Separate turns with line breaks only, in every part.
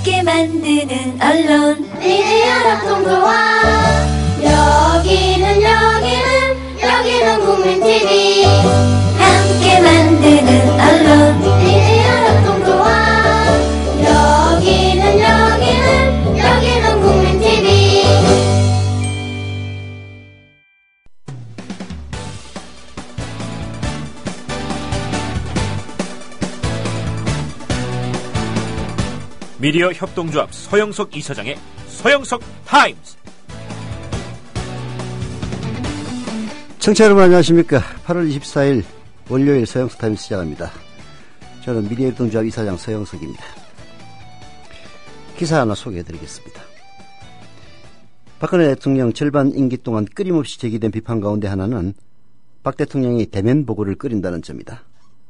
함께 만드는 언론
미디어 협동조합. 여기는 국민TV.
함께 만드는 언론
미디어 협동조합. 여기는 국민TV.
미디어 협동조합 서영석 이사장의 서영석 타임스.
청취자 여러분 안녕하십니까. 8월 24일 월요일 서영석 타임스 시작합니다. 저는 미디어 협동조합 이사장 서영석입니다. 기사 하나 소개해드리겠습니다. 박근혜 대통령 절반 임기 동안 끊임없이 제기된 비판 가운데 하나는 박 대통령이 대면 보고를 끓인다는 점이다.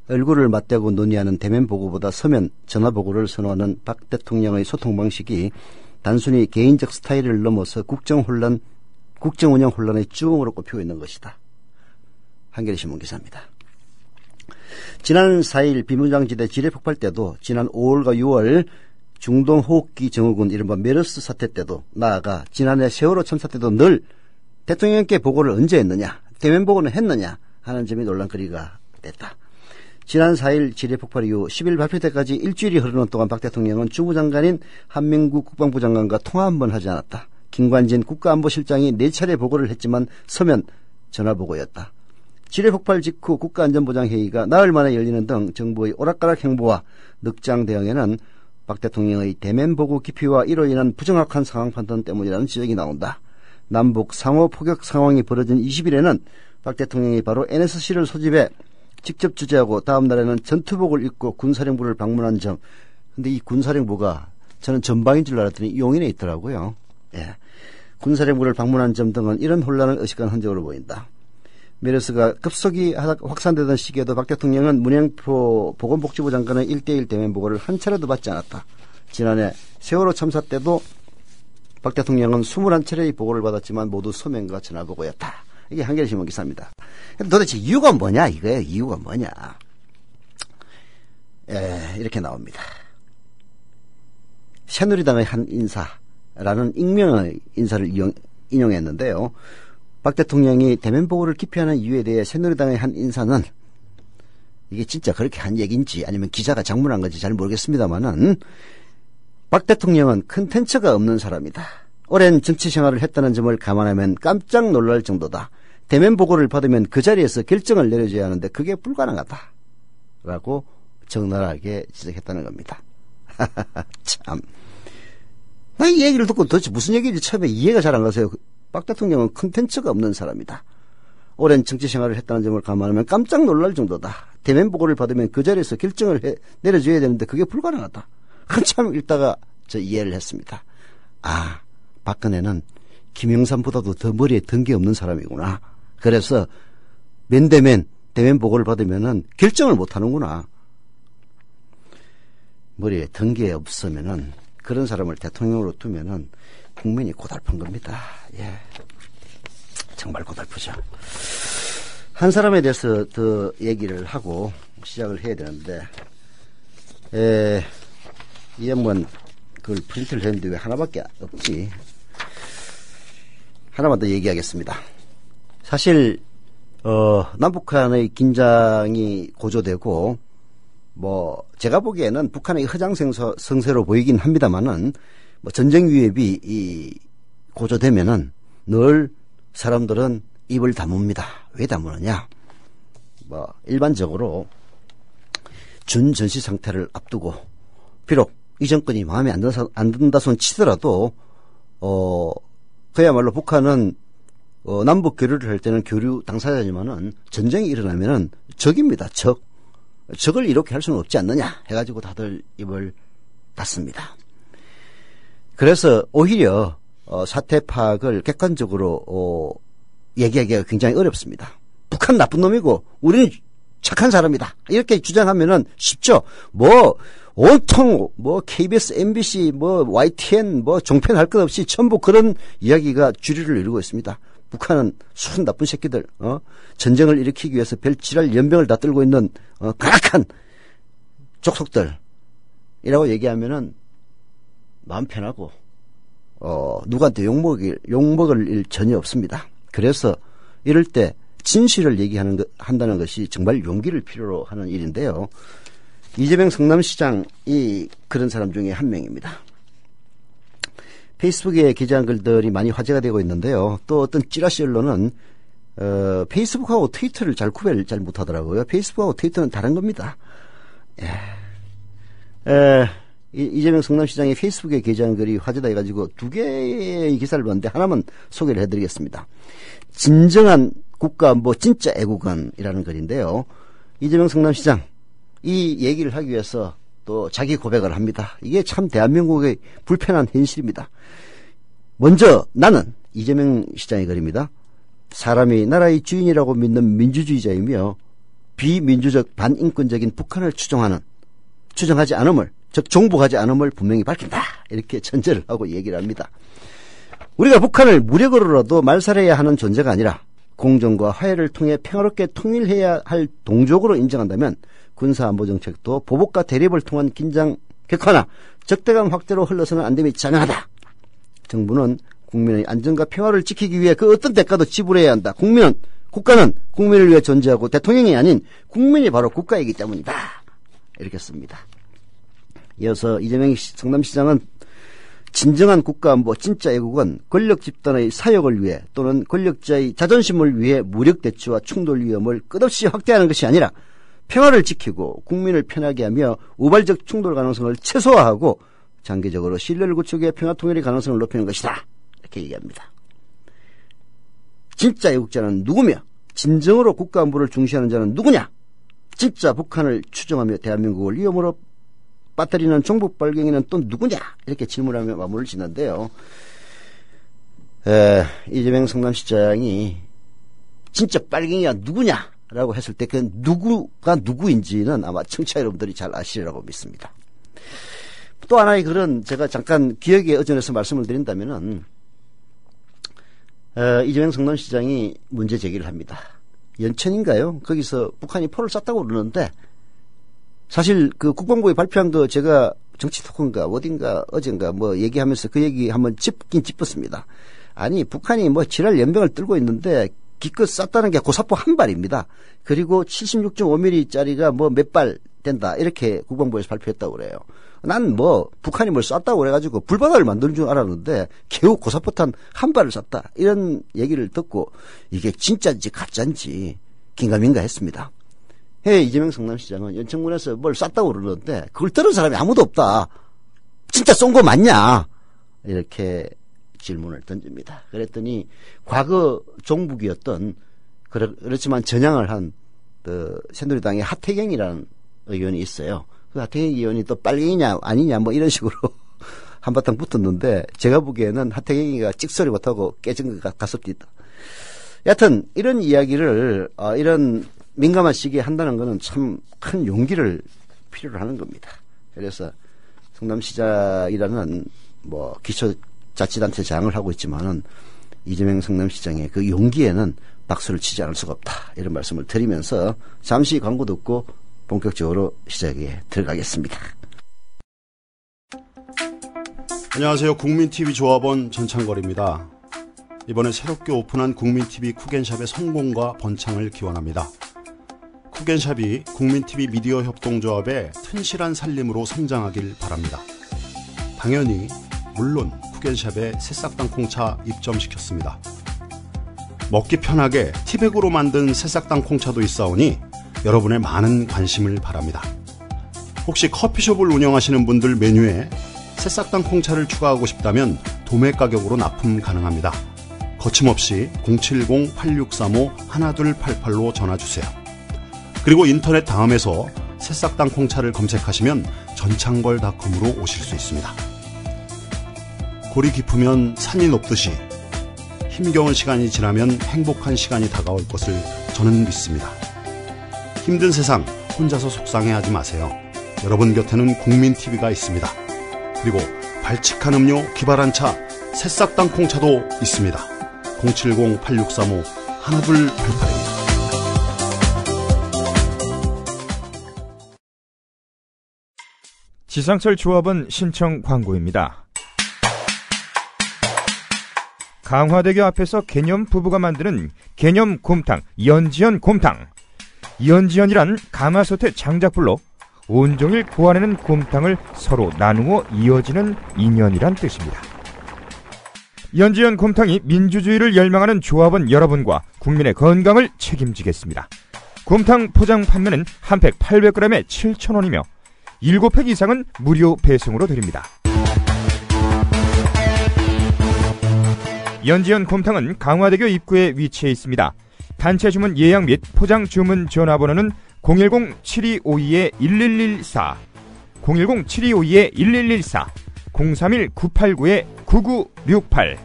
얼굴을 맞대고 논의하는 대면 보고보다 서면 전화 보고를 선호하는 박 대통령의 소통 방식이 단순히 개인적 스타일을 넘어서 국정 운영 혼란의 주범으로 꼽히고 있는 것이다. 한겨레신문 기사입니다. 지난 4일 비무장지대 지뢰 폭발 때도, 지난 5월과 6월 중동 호흡기 증후군 이른바 메르스 사태 때도, 나아가 지난해 세월호 참사 때도 늘 대통령께 보고를 언제 했느냐, 대면 보고는 했느냐 하는 점이 논란거리가 됐다. 지난 4일 지뢰 폭발 이후 10일 발표 때까지 일주일이 흐르는 동안 박 대통령은 주무장관인 한민국 국방부 장관과 통화 한 번 하지 않았다. 김관진 국가안보실장이 4차례 보고를 했지만 서면 전화보고였다. 지뢰 폭발 직후 국가안전보장회의가 나흘 만에 열리는 등 정부의 오락가락 행보와 늑장 대응에는 박 대통령의 대면 보고 기피와 이로 인한 부정확한 상황 판단 때문이라는 지적이 나온다. 남북 상호 포격 상황이 벌어진 20일에는 박 대통령이 바로 NSC를 소집해 직접 주재하고 다음 날에는 전투복을 입고 군사령부를 방문한 점. 근데 이 군사령부가 저는 전방인 줄 알았더니 용인에 있더라고요. 예. 군사령부를 방문한 점 등은 이런 혼란을 의식한 흔적으로 보인다. 메르스가 급속히 확산되던 시기에도 박 대통령은 문영표 보건복지부 장관의 1대1 대면 보고를 한 차례도 받지 않았다. 지난해 세월호 참사 때도 박 대통령은 21차례의 보고를 받았지만 모두 서면과 전화보고였다. 이게 한겨레신문 기사입니다. 도대체 이유가 뭐냐 이거예요. 이유가 뭐냐. 이렇게 나옵니다. 새누리당의 한 인사라는 익명의 인사를 인용했는데요. 박 대통령이 대면 보고를 기피하는 이유에 대해 새누리당의 한 인사는, 이게 진짜 그렇게 한 얘기인지 아니면 기자가 장문한 건지 잘 모르겠습니다만은, 박 대통령은 컨텐츠가 없는 사람이다. 오랜 정치 생활을 했다는 점을 감안하면 깜짝 놀랄 정도다. 대면 보고를 받으면 그 자리에서 결정을 내려줘야 하는데 그게 불가능하다. 라고 적나라하게 지적했다는 겁니다. 참. 나 이 얘기를 듣고 도대체 무슨 얘기인지 처음에 이해가 잘 안 가서요. 박 대통령은 컨텐츠가 없는 사람이다. 오랜 정치 생활을 했다는 점을 감안하면 깜짝 놀랄 정도다. 대면 보고를 받으면 그 자리에서 결정을 내려줘야 되는데 그게 불가능하다. 한참 읽다가 저 이해를 했습니다. 아, 박근혜는 김영삼보다도 더 머리에 든 게 없는 사람이구나. 그래서 면대면 대면 보고를 받으면은 결정을 못 하는구나. 머리에 든 게 없으면은 그런 사람을 대통령으로 두면은 국민이 고달픈 겁니다. 예. 정말 고달프죠. 한 사람에 대해서 더 얘기를 하고 시작을 해야 되는데, 이 양반 그걸 프린트를 했는데 왜 하나밖에 없지? 하나만 더 얘기하겠습니다. 사실 남북한의 긴장이 고조되고, 제가 보기에는 북한의 허장성세로 보이긴 합니다만은, 전쟁 위협이 고조되면은 늘 사람들은 입을 다뭅니다. 왜 다무느냐? 일반적으로 준전시 상태를 앞두고, 비록 이 정권이 마음에 안 든다 손 치더라도, 그야말로 북한은 남북 교류를 할 때는 교류 당사자지만은 전쟁이 일어나면은 적입니다. 적을 이렇게 할 수는 없지 않느냐 해가지고 다들 입을 닫습니다. 그래서 오히려 사태 파악을 객관적으로 얘기하기가 굉장히 어렵습니다. 북한 나쁜 놈이고 우리는 착한 사람이다. 이렇게 주장하면은 쉽죠. 온통 KBS, MBC, YTN, 종편 할 것 없이 전부 그런 이야기가 주류를 이루고 있습니다. 북한은 순 나쁜 새끼들, 전쟁을 일으키기 위해서 별 지랄 연병을 다 떨고 있는 가락한 족속들이라고 얘기하면은 마음 편하고 누구한테 욕먹을 일 전혀 없습니다. 그래서 이럴 때 진실을 한다는 것이 정말 용기를 필요로 하는 일인데요. 이재명 성남시장이 그런 사람 중에 한 명입니다. 페이스북에 기재한 글들이 많이 화제가 되고 있는데요. 또 어떤 찌라시 언론은 페이스북하고 트위터를 구별 잘 못하더라고요. 페이스북하고 트위터는 다른 겁니다. 이재명 성남시장이 페이스북에 게재한 글이 화제다 해가지고 2개의 기사를 봤는데 하나만 소개를 해드리겠습니다. 진정한 국가안보 진짜 애국원이라는 글인데요. 이재명 성남시장 이 얘기를 하기 위해서 또 자기 고백을 합니다. 이게 참 대한민국의 불편한 현실입니다. 먼저 나는 이재명 시장의 글입니다. 사람이 나라의 주인이라고 믿는 민주주의자이며 비민주적 반인권적인 북한을 추정하지 않음을, 즉 종북하지 않음을 분명히 밝힌다. 이렇게 전제를 하고 얘기를 합니다. 우리가 북한을 무력으로라도 말살해야 하는 존재가 아니라 공정과 화해를 통해 평화롭게 통일해야 할 동족으로 인정한다면 군사안보정책도 보복과 대립을 통한 긴장 격화나 적대감 확대로 흘러서는 안 됨이 자명하다. 정부는 국민의 안전과 평화를 지키기 위해 그 어떤 대가도 지불해야 한다. 국가는 국민을 위해 존재하고 대통령이 아닌 국민이 바로 국가이기 때문이다. 이렇게 씁니다. 이어서 이재명 성남시장은 진정한 국가안보 진짜 애국은 권력 집단의 사역을 위해 또는 권력자의 자존심을 위해 무력 대치와 충돌 위험을 끝없이 확대하는 것이 아니라 평화를 지키고 국민을 편하게 하며 우발적 충돌 가능성을 최소화하고 장기적으로 신뢰를 구축해 평화 통일의 가능성을 높이는 것이다. 이렇게 얘기합니다. 진짜 애국자는 누구며 진정으로 국가안보를 중시하는 자는 누구냐? 진짜 북한을 추종하며 대한민국을 위험으로 빠뜨리는 종북 빨갱이는 또 누구냐? 이렇게 질문하며 마무리를 짓는데요. 이재명 성남시장이 진짜 빨갱이가 누구냐? 라고 했을 때 그 누구가 누구인지는 아마 청취자 여러분들이 잘 아시리라고 믿습니다. 또 하나의 글은 제가 잠깐 기억에 의존해서 말씀을 드린다면은 이재명 성남시장이 문제 제기를 합니다. 연천인가요? 거기서 북한이 포를 쐈다고 그러는데 사실 그 국방부에 발표한 거 제가 정치 토크인가 어딘가 어젠가 뭐 얘기하면서 그 얘기 한번 짚었습니다. 아니 북한이 뭐 지랄 연병을 들고 있는데 기껏 쐈다는 게 고사포 한 발입니다. 그리고 76.5mm짜리가 뭐 몇 발 된다 이렇게 국방부에서 발표했다고 그래요. 난 뭐 북한이 뭘 쐈다고 그래가지고 불바다를 만드는 줄 알았는데 겨우 고사포탄 한 발을 쐈다 이런 얘기를 듣고 이게 진짜인지 가짜인지 긴가민가 했습니다. 이재명 성남시장은 연천군에서 뭘 쐈다고 그러는데 그걸 들은 사람이 아무도 없다. 진짜 쏜 거 맞냐? 이렇게 질문을 던집니다. 그랬더니 과거 종북이었던 그렇지만 전향을 한 새누리당의 하태경이라는 의원이 있어요. 그 하태경 의원이 또 빨갱이냐 아니냐 뭐 이런 식으로 한바탕 붙었는데 제가 보기에는 하태경이가 찍소리 못하고 깨진 것 같습니다. 여하튼 이런 이야기를 이런 민감한 시기에 한다는 것은 참 큰 용기를 필요로 하는 겁니다. 그래서 성남시장이라는 뭐 기초자치단체 장을 하고 있지만은 이재명 성남시장의 그 용기에는 박수를 치지 않을 수가 없다. 이런 말씀을 드리면서 잠시 광고 듣고 본격적으로 시작에 들어가겠습니다.
안녕하세요. 국민TV 조합원 전창걸입니다. 이번에 새롭게 오픈한 국민TV 쿠겐샵의 성공과 번창을 기원합니다. 쿠겐샵이 국민TV 미디어 협동조합의 튼실한 살림으로 성장하길 바랍니다. 당연히 물론 쿠겐샵에 새싹당 콩차 입점시켰습니다. 먹기 편하게 티백으로 만든 새싹당 콩차도 있사오니 여러분의 많은 관심을 바랍니다. 혹시 커피숍을 운영하시는 분들 메뉴에 새싹당 콩차를 추가하고 싶다면 도매 가격으로 납품 가능합니다. 거침없이 070-8635-1288로 전화주세요. 그리고 인터넷 다음에서 새싹당 콩차를 검색하시면 전창걸닷컴으로 오실 수 있습니다. 골이 깊으면 산이 높듯이 힘겨운 시간이 지나면 행복한 시간이 다가올 것을 저는 믿습니다. 힘든 세상 혼자서 속상해하지 마세요. 여러분 곁에는 국민TV가 있습니다. 그리고 발칙한 음료 기발한 차 새싹당 콩차도 있습니다. 070-8635-1288입니다.
지상철 조합원 신청 광고입니다. 강화대교 앞에서 개념 부부가 만드는 개념 곰탕 연지연 곰탕. 연지연이란 가마솥의 장작불로 온종일 구워내는 곰탕을 서로 나누어 이어지는 인연이란 뜻입니다. 연지연 곰탕이 민주주의를 열망하는 조합원 여러분과 국민의 건강을 책임지겠습니다. 곰탕 포장 판매는 한 팩 800g에 7,000원이며 7팩 이상은 무료 배송으로 드립니다. 연지연 곰탕은 강화대교 입구에 위치해 있습니다. 단체 주문 예약 및 포장 주문 전화번호는 010-7252-1114, 010-7252-1114, 031-989-9968.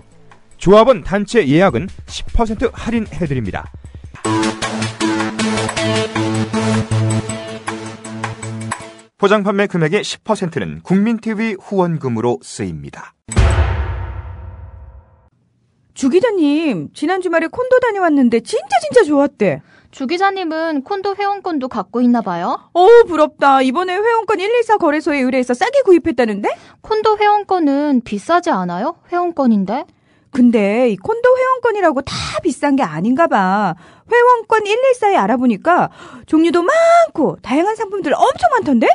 조합원 단체 예약은 10% 할인해드립니다. 포장 판매 금액의 10%는 국민TV 후원금으로 쓰입니다.
주 기자님, 지난 주말에 콘도 다녀왔는데 진짜 좋았대.
주 기자님은 콘도 회원권도 갖고 있나 봐요?
부럽다. 이번에 회원권 114 거래소에 의뢰해서 싸게 구입했다는데?
콘도 회원권은 비싸지 않아요? 회원권인데?
근데 이 콘도 회원권이라고 다 비싼 게 아닌가 봐. 회원권 114에 알아보니까 종류도 많고 다양한 상품들 엄청 많던데?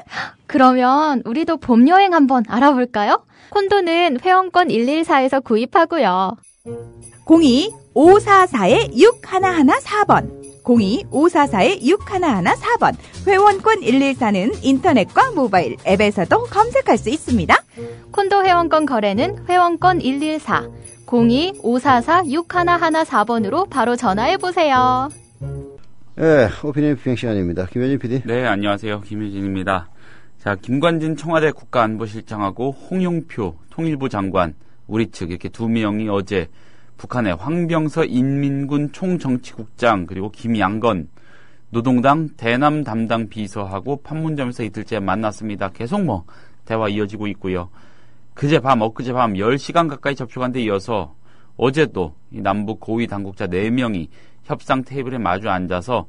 그러면 우리도 봄 여행 한번 알아볼까요? 콘도는 회원권 114에서 구입하고요.
02-544-6114번 02-544-6114번 회원권 114는 인터넷과 모바일 앱에서도 검색할 수 있습니다.
콘도 회원권 거래는 회원권 114 02-544-6114번으로 바로 전화해보세요.
네, 오피니언 비평 시간입니다. 김효진 PD.
네, 안녕하세요. 김효진입니다. 자, 김관진 청와대 국가안보실장하고 홍영표 통일부 장관, 우리 측 이렇게 두 명이 어제 북한의 황병서 인민군 총정치국장 그리고 김양건 노동당 대남 담당 비서하고 판문점에서 이틀째 만났습니다. 계속 대화 이어지고 있고요. 엊그제 밤 10시간 가까이 접촉한 데 이어서 어제도 남북 고위 당국자 4명이 협상 테이블에 마주 앉아서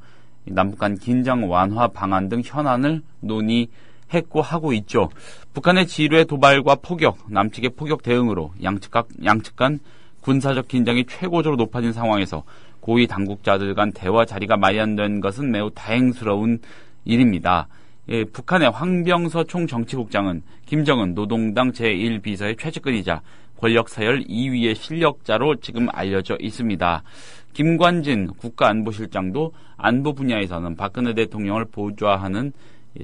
남북 간 긴장 완화 방안 등 현안을 논의했고 하고 있죠. 북한의 지뢰 도발과 포격, 남측의 포격 대응으로 양측 간 군사적 긴장이 최고조로 높아진 상황에서 고위 당국자들 간 대화 자리가 마련된 것은 매우 다행스러운 일입니다. 예, 북한의 황병서 총정치국장은 김정은 노동당 제1비서의 최측근이자 권력서열 2위의 실력자로 지금 알려져 있습니다. 김관진 국가안보실장도 안보 분야에서는 박근혜 대통령을 보좌하는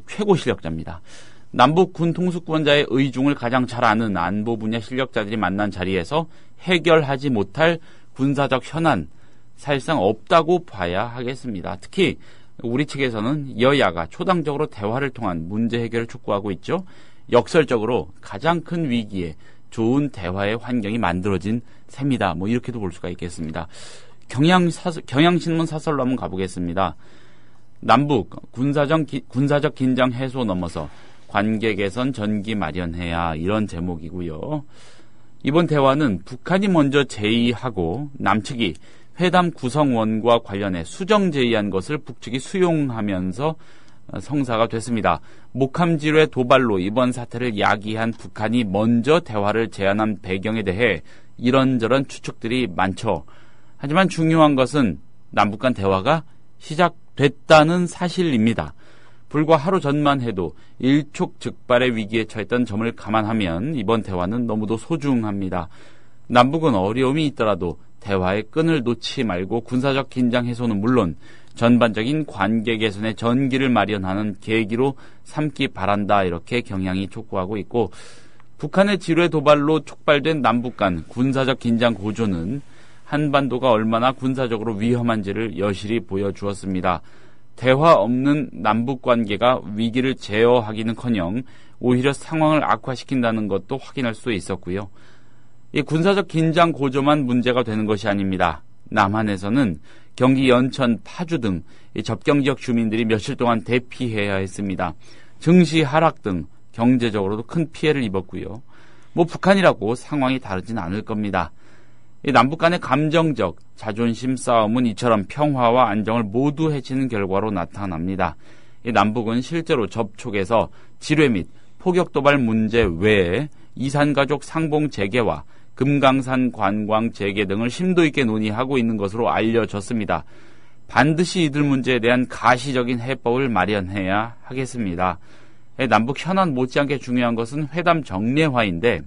최고 실력자입니다. 남북 군 통수권자의 의중을 가장 잘 아는 안보 분야 실력자들이 만난 자리에서 해결하지 못할 군사적 현안 사실상 없다고 봐야 하겠습니다. 특히 우리 측에서는 여야가 초당적으로 대화를 통한 문제 해결을 촉구하고 있죠. 역설적으로 가장 큰 위기에 좋은 대화의 환경이 만들어진 셈이다. 이렇게도 볼 수가 있겠습니다. 경향신문 사설로 한번 가보겠습니다. 남북 군사적 긴장 해소 넘어서 관계 개선 전기 마련해야, 이런 제목이고요. 이번 대화는 북한이 먼저 제의하고 남측이 회담 구성원과 관련해 수정 제의한 것을 북측이 수용하면서 성사가 됐습니다. 목함지뢰 도발로 이번 사태를 야기한 북한이 먼저 대화를 제안한 배경에 대해 이런저런 추측들이 많죠. 하지만 중요한 것은 남북 간 대화가 시작됐다는 사실입니다. 불과 하루 전만 해도 일촉즉발의 위기에 처했던 점을 감안하면 이번 대화는 너무도 소중합니다. 남북은 어려움이 있더라도 대화의 끈을 놓지 말고 군사적 긴장 해소는 물론 전반적인 관계 개선의 전기를 마련하는 계기로 삼기 바란다, 이렇게 경향이 촉구하고 있고, 북한의 지뢰 도발로 촉발된 남북 간 군사적 긴장 고조는 한반도가 얼마나 군사적으로 위험한지를 여실히 보여주었습니다. 대화 없는 남북 관계가 위기를 제어하기는커녕 오히려 상황을 악화시킨다는 것도 확인할 수 있었고요. 이 군사적 긴장 고조만 문제가 되는 것이 아닙니다. 남한에서는 경기 연천, 파주 등 접경지역 주민들이 며칠 동안 대피해야 했습니다. 증시 하락 등 경제적으로도 큰 피해를 입었고요. 북한이라고 상황이 다르진 않을 겁니다. 남북 간의 감정적 자존심 싸움은 이처럼 평화와 안정을 모두 해치는 결과로 나타납니다. 남북은 실제로 접촉에서 지뢰 및 포격 도발 문제 외에 이산가족 상봉 재개와 금강산 관광 재개 등을 심도 있게 논의하고 있는 것으로 알려졌습니다. 반드시 이들 문제에 대한 가시적인 해법을 마련해야 하겠습니다. 남북 현안 못지않게 중요한 것은 회담 정례화인데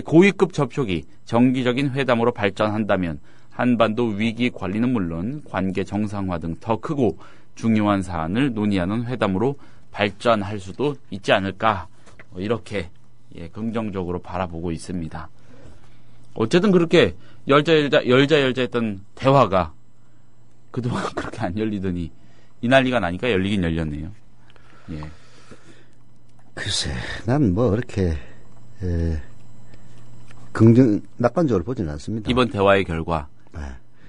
고위급 접촉이 정기적인 회담으로 발전한다면 한반도 위기 관리는 물론 관계 정상화 등 더 크고 중요한 사안을 논의하는 회담으로 발전할 수도 있지 않을까, 이렇게 긍정적으로 바라보고 있습니다. 어쨌든 그렇게 열자 했던 대화가 그동안 그렇게 안 열리더니 이 난리가 나니까 열리긴 열렸네요. 예.
글쎄, 난 뭐 그렇게 낙관적으로 보지는 않습니다.
이번 대화의 결과.
네.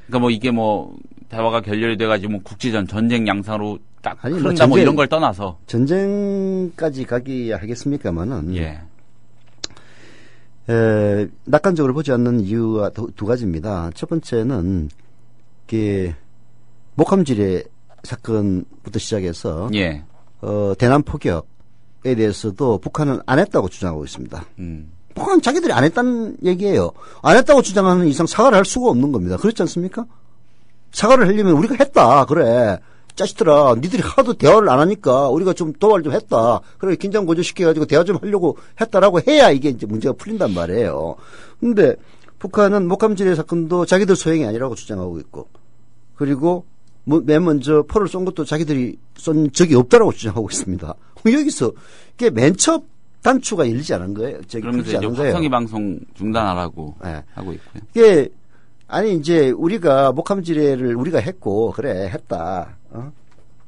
그러니까 뭐 이게 뭐 대화가 결렬이 돼가지고 뭐 국지전 전쟁 양상으로 딱
아니,
흐른다 뭐 이런 걸 떠나서
전쟁까지 가기야 하겠습니까만은.
예.
낙관적으로 보지 않는 이유가 두 가지입니다. 첫 번째는 목함지뢰 사건부터 시작해서
예.
대남 포격에 대해서도 북한은 안 했다고 주장하고 있습니다. 북한은 자기들이 안 했다는 얘기예요. 안 했다고 주장하는 이상 사과를 할 수가 없는 겁니다. 그렇지 않습니까? 사과를 하려면 우리가 했다. 그래. 자식들아, 니들이 하도 대화를 안 하니까 우리가 좀 도와를 좀 했다. 그래, 긴장 고조시켜가지고 대화 좀 하려고 했다라고 해야 이게 이제 문제가 풀린단 말이에요. 근데 북한은 목함지뢰 사건도 자기들 소행이 아니라고 주장하고 있고, 그리고 맨 먼저 포를 쏜 것도 자기들이 쏜 적이 없다라고 주장하고 있습니다. 여기서 이게 맨 첫 단추가 열리지 않은 거예요.
그러면서 이제 화성이 방송 중단하라고
네.
하고 있고요.
이게 아니 이제 우리가 목함지뢰를 우리가 했고 그래 했다.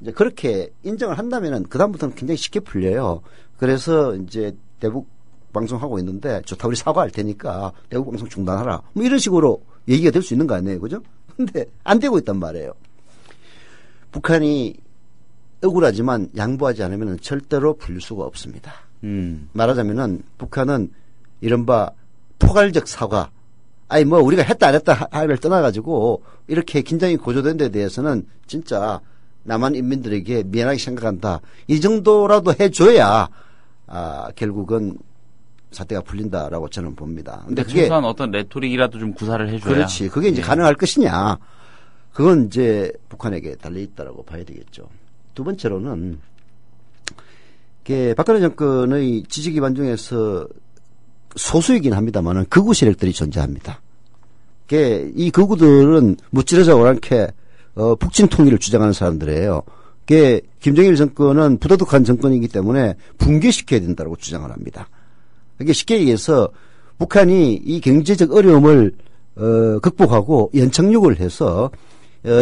이제 그렇게 인정을 한다면은 그 다음부터는 굉장히 쉽게 풀려요. 그래서 이제 대북 방송하고 있는데 좋다 우리 사과할 테니까 대북 방송 중단하라. 뭐 이런 식으로 얘기가 될 수 있는 거 아니에요, 그죠? 근데 안 되고 있단 말이에요. 북한이 억울하지만 양보하지 않으면 절대로 풀릴 수가 없습니다. 말하자면은 북한은 이른바 포괄적 사과, 아니 뭐 우리가 했다 안 했다 하를 떠나가지고 이렇게 긴장이 고조된 데 대해서는 진짜 남한 인민들에게 미안하게 생각한다. 이 정도라도 해줘야 결국은 사태가 풀린다라고 저는 봅니다.
근데 최소한 어떤 레토릭이라도 좀 구사를 해줘야.
그렇지. 그게 이제 가능할 것이냐. 그건 이제 북한에게 달려있다라고 봐야 되겠죠. 두 번째로는 박근혜 정권의 지지 기반 중에서 소수이긴 합니다만은 극우 세력들이 존재합니다. 이 극우들은 무찌르자 오랑캐 북진 통일을 주장하는 사람들이에요. 김정일 정권은 부도덕한 정권이기 때문에 붕괴시켜야 된다고 주장을 합니다. 이게 쉽게 얘기해서 북한이 이 경제적 어려움을 극복하고 연착륙을 해서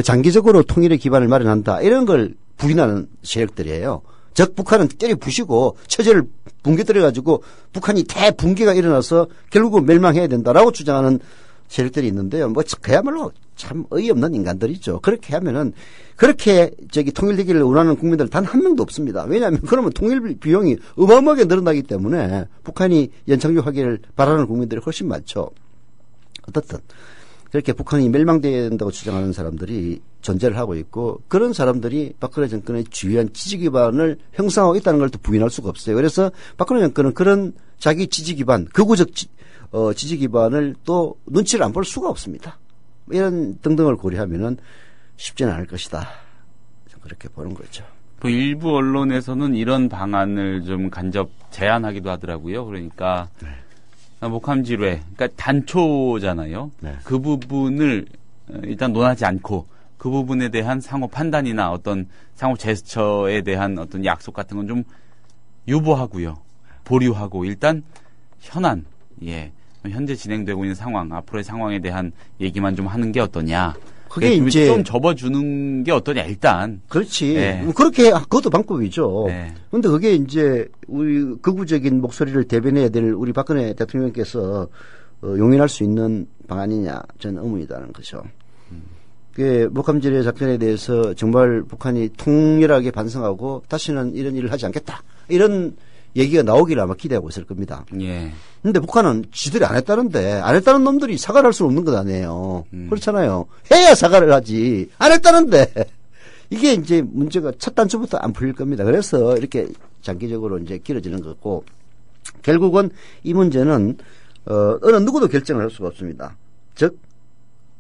장기적으로 통일의 기반을 마련한다. 이런 걸 부인하는 세력들이에요. 즉 북한은 때려 부시고 체제를 붕괴뜨려가지고 북한이 대붕괴가 일어나서 결국은 멸망해야 된다라고 주장하는 세력들이 있는데요. 뭐 그야말로 참 어이없는 인간들이죠. 그렇게 하면은 그렇게 통일되기를 원하는 국민들 단 한 명도 없습니다. 왜냐하면 그러면 통일 비용이 어마어마하게 늘어나기 때문에 북한이 연착륙하기를 바라는 국민들이 훨씬 많죠. 어떻든 그렇게 북한이 멸망돼야 된다고 주장하는 사람들이 존재를 하고 있고 그런 사람들이 박근혜 정권의 주요한 지지 기반을 형성하고 있다는 걸 또 부인할 수가 없어요. 그래서 박근혜 정권은 그런 자기 지지 기반, 극우적 지지 기반을 또 눈치를 안 볼 수가 없습니다. 이런 등등을 고려하면은 쉽지는 않을 것이다. 그렇게 보는 거죠.
또 일부 언론에서는 이런 방안을 좀 간접 제안하기도 하더라고요. 그러니까 목함지뢰, 그러니까 단초잖아요.
네.
그 부분을 일단 논하지 않고 그 부분에 대한 상호 판단이나 어떤 상호 제스처에 대한 어떤 약속 같은 건 좀 유보하고요. 보류하고 일단 현안, 현재 진행되고 있는 상황, 앞으로의 상황에 대한 얘기만 좀 하는 게 어떠냐.
그게 이제
좀 접어주는 게 어떠냐 일단.
그렇지.
네.
그렇게 그것도 방법이죠.
네.
그런데 그게 이제 우리 극우적인 목소리를 대변해야 될 우리 박근혜 대통령께서 용인할 수 있는 방안이냐 저는 의문이다는 거죠. 목함지뢰 작전에 대해서 정말 북한이 통렬하게 반성하고 다시는 이런 일을 하지 않겠다. 이런 얘기가 나오기를 아마 기대하고 있을 겁니다.
예.
근데 북한은 지들이 안 했다는데, 안 했다는 놈들이 사과를 할 수는 없는 것 아니에요. 그렇잖아요. 해야 사과를 하지. 안 했다는데. 이게 이제 문제가 첫 단추부터 안 풀릴 겁니다. 그래서 이렇게 장기적으로 이제 길어지는 거고, 결국은 이 문제는, 어느 누구도 결정을 할 수가 없습니다. 즉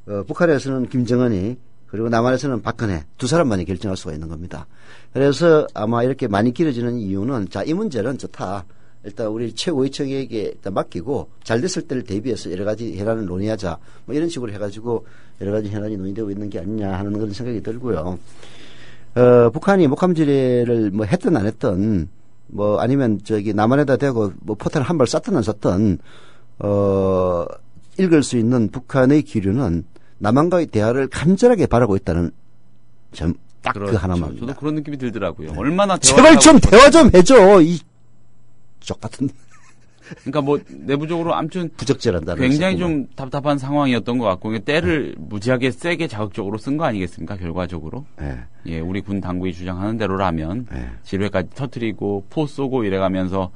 북한에서는 김정은이 그리고 남한에서는 박근혜 두 사람만이 결정할 수가 있는 겁니다. 그래서 아마 이렇게 많이 길어지는 이유는 자, 이 문제는 좋다. 일단 우리 최고위층에게 일단 맡기고 잘 됐을 때를 대비해서 여러 가지 현안을 논의하자. 뭐 이런 식으로 해가지고 여러 가지 현안이 논의되고 있는 게 아니냐 하는 그런 생각이 들고요. 북한이 목함지뢰를 뭐 했든 안 했든 뭐 아니면 저기 남한에다 대고 뭐 포탄 한 발 쐈든 안 쐈든 읽을 수 있는 북한의 기류는 남한과의 대화를 간절하게 바라고 있다는 점 딱 그 하나만.
저도 그런 느낌이 들더라고요. 네. 얼마나
제발 좀 대화 좀 해줘 이 쪽 같은.
그러니까 뭐 내부적으로 아무튼
부적절한다.
굉장히 좀 답답한 상황이었던 것 같고 때를 무지하게 세게 자극적으로 쓴 거 아니겠습니까? 결과적으로.
네.
예, 우리 군 당국이 주장하는 대로라면
네.
지뢰까지 터뜨리고 포 쏘고 이래가면서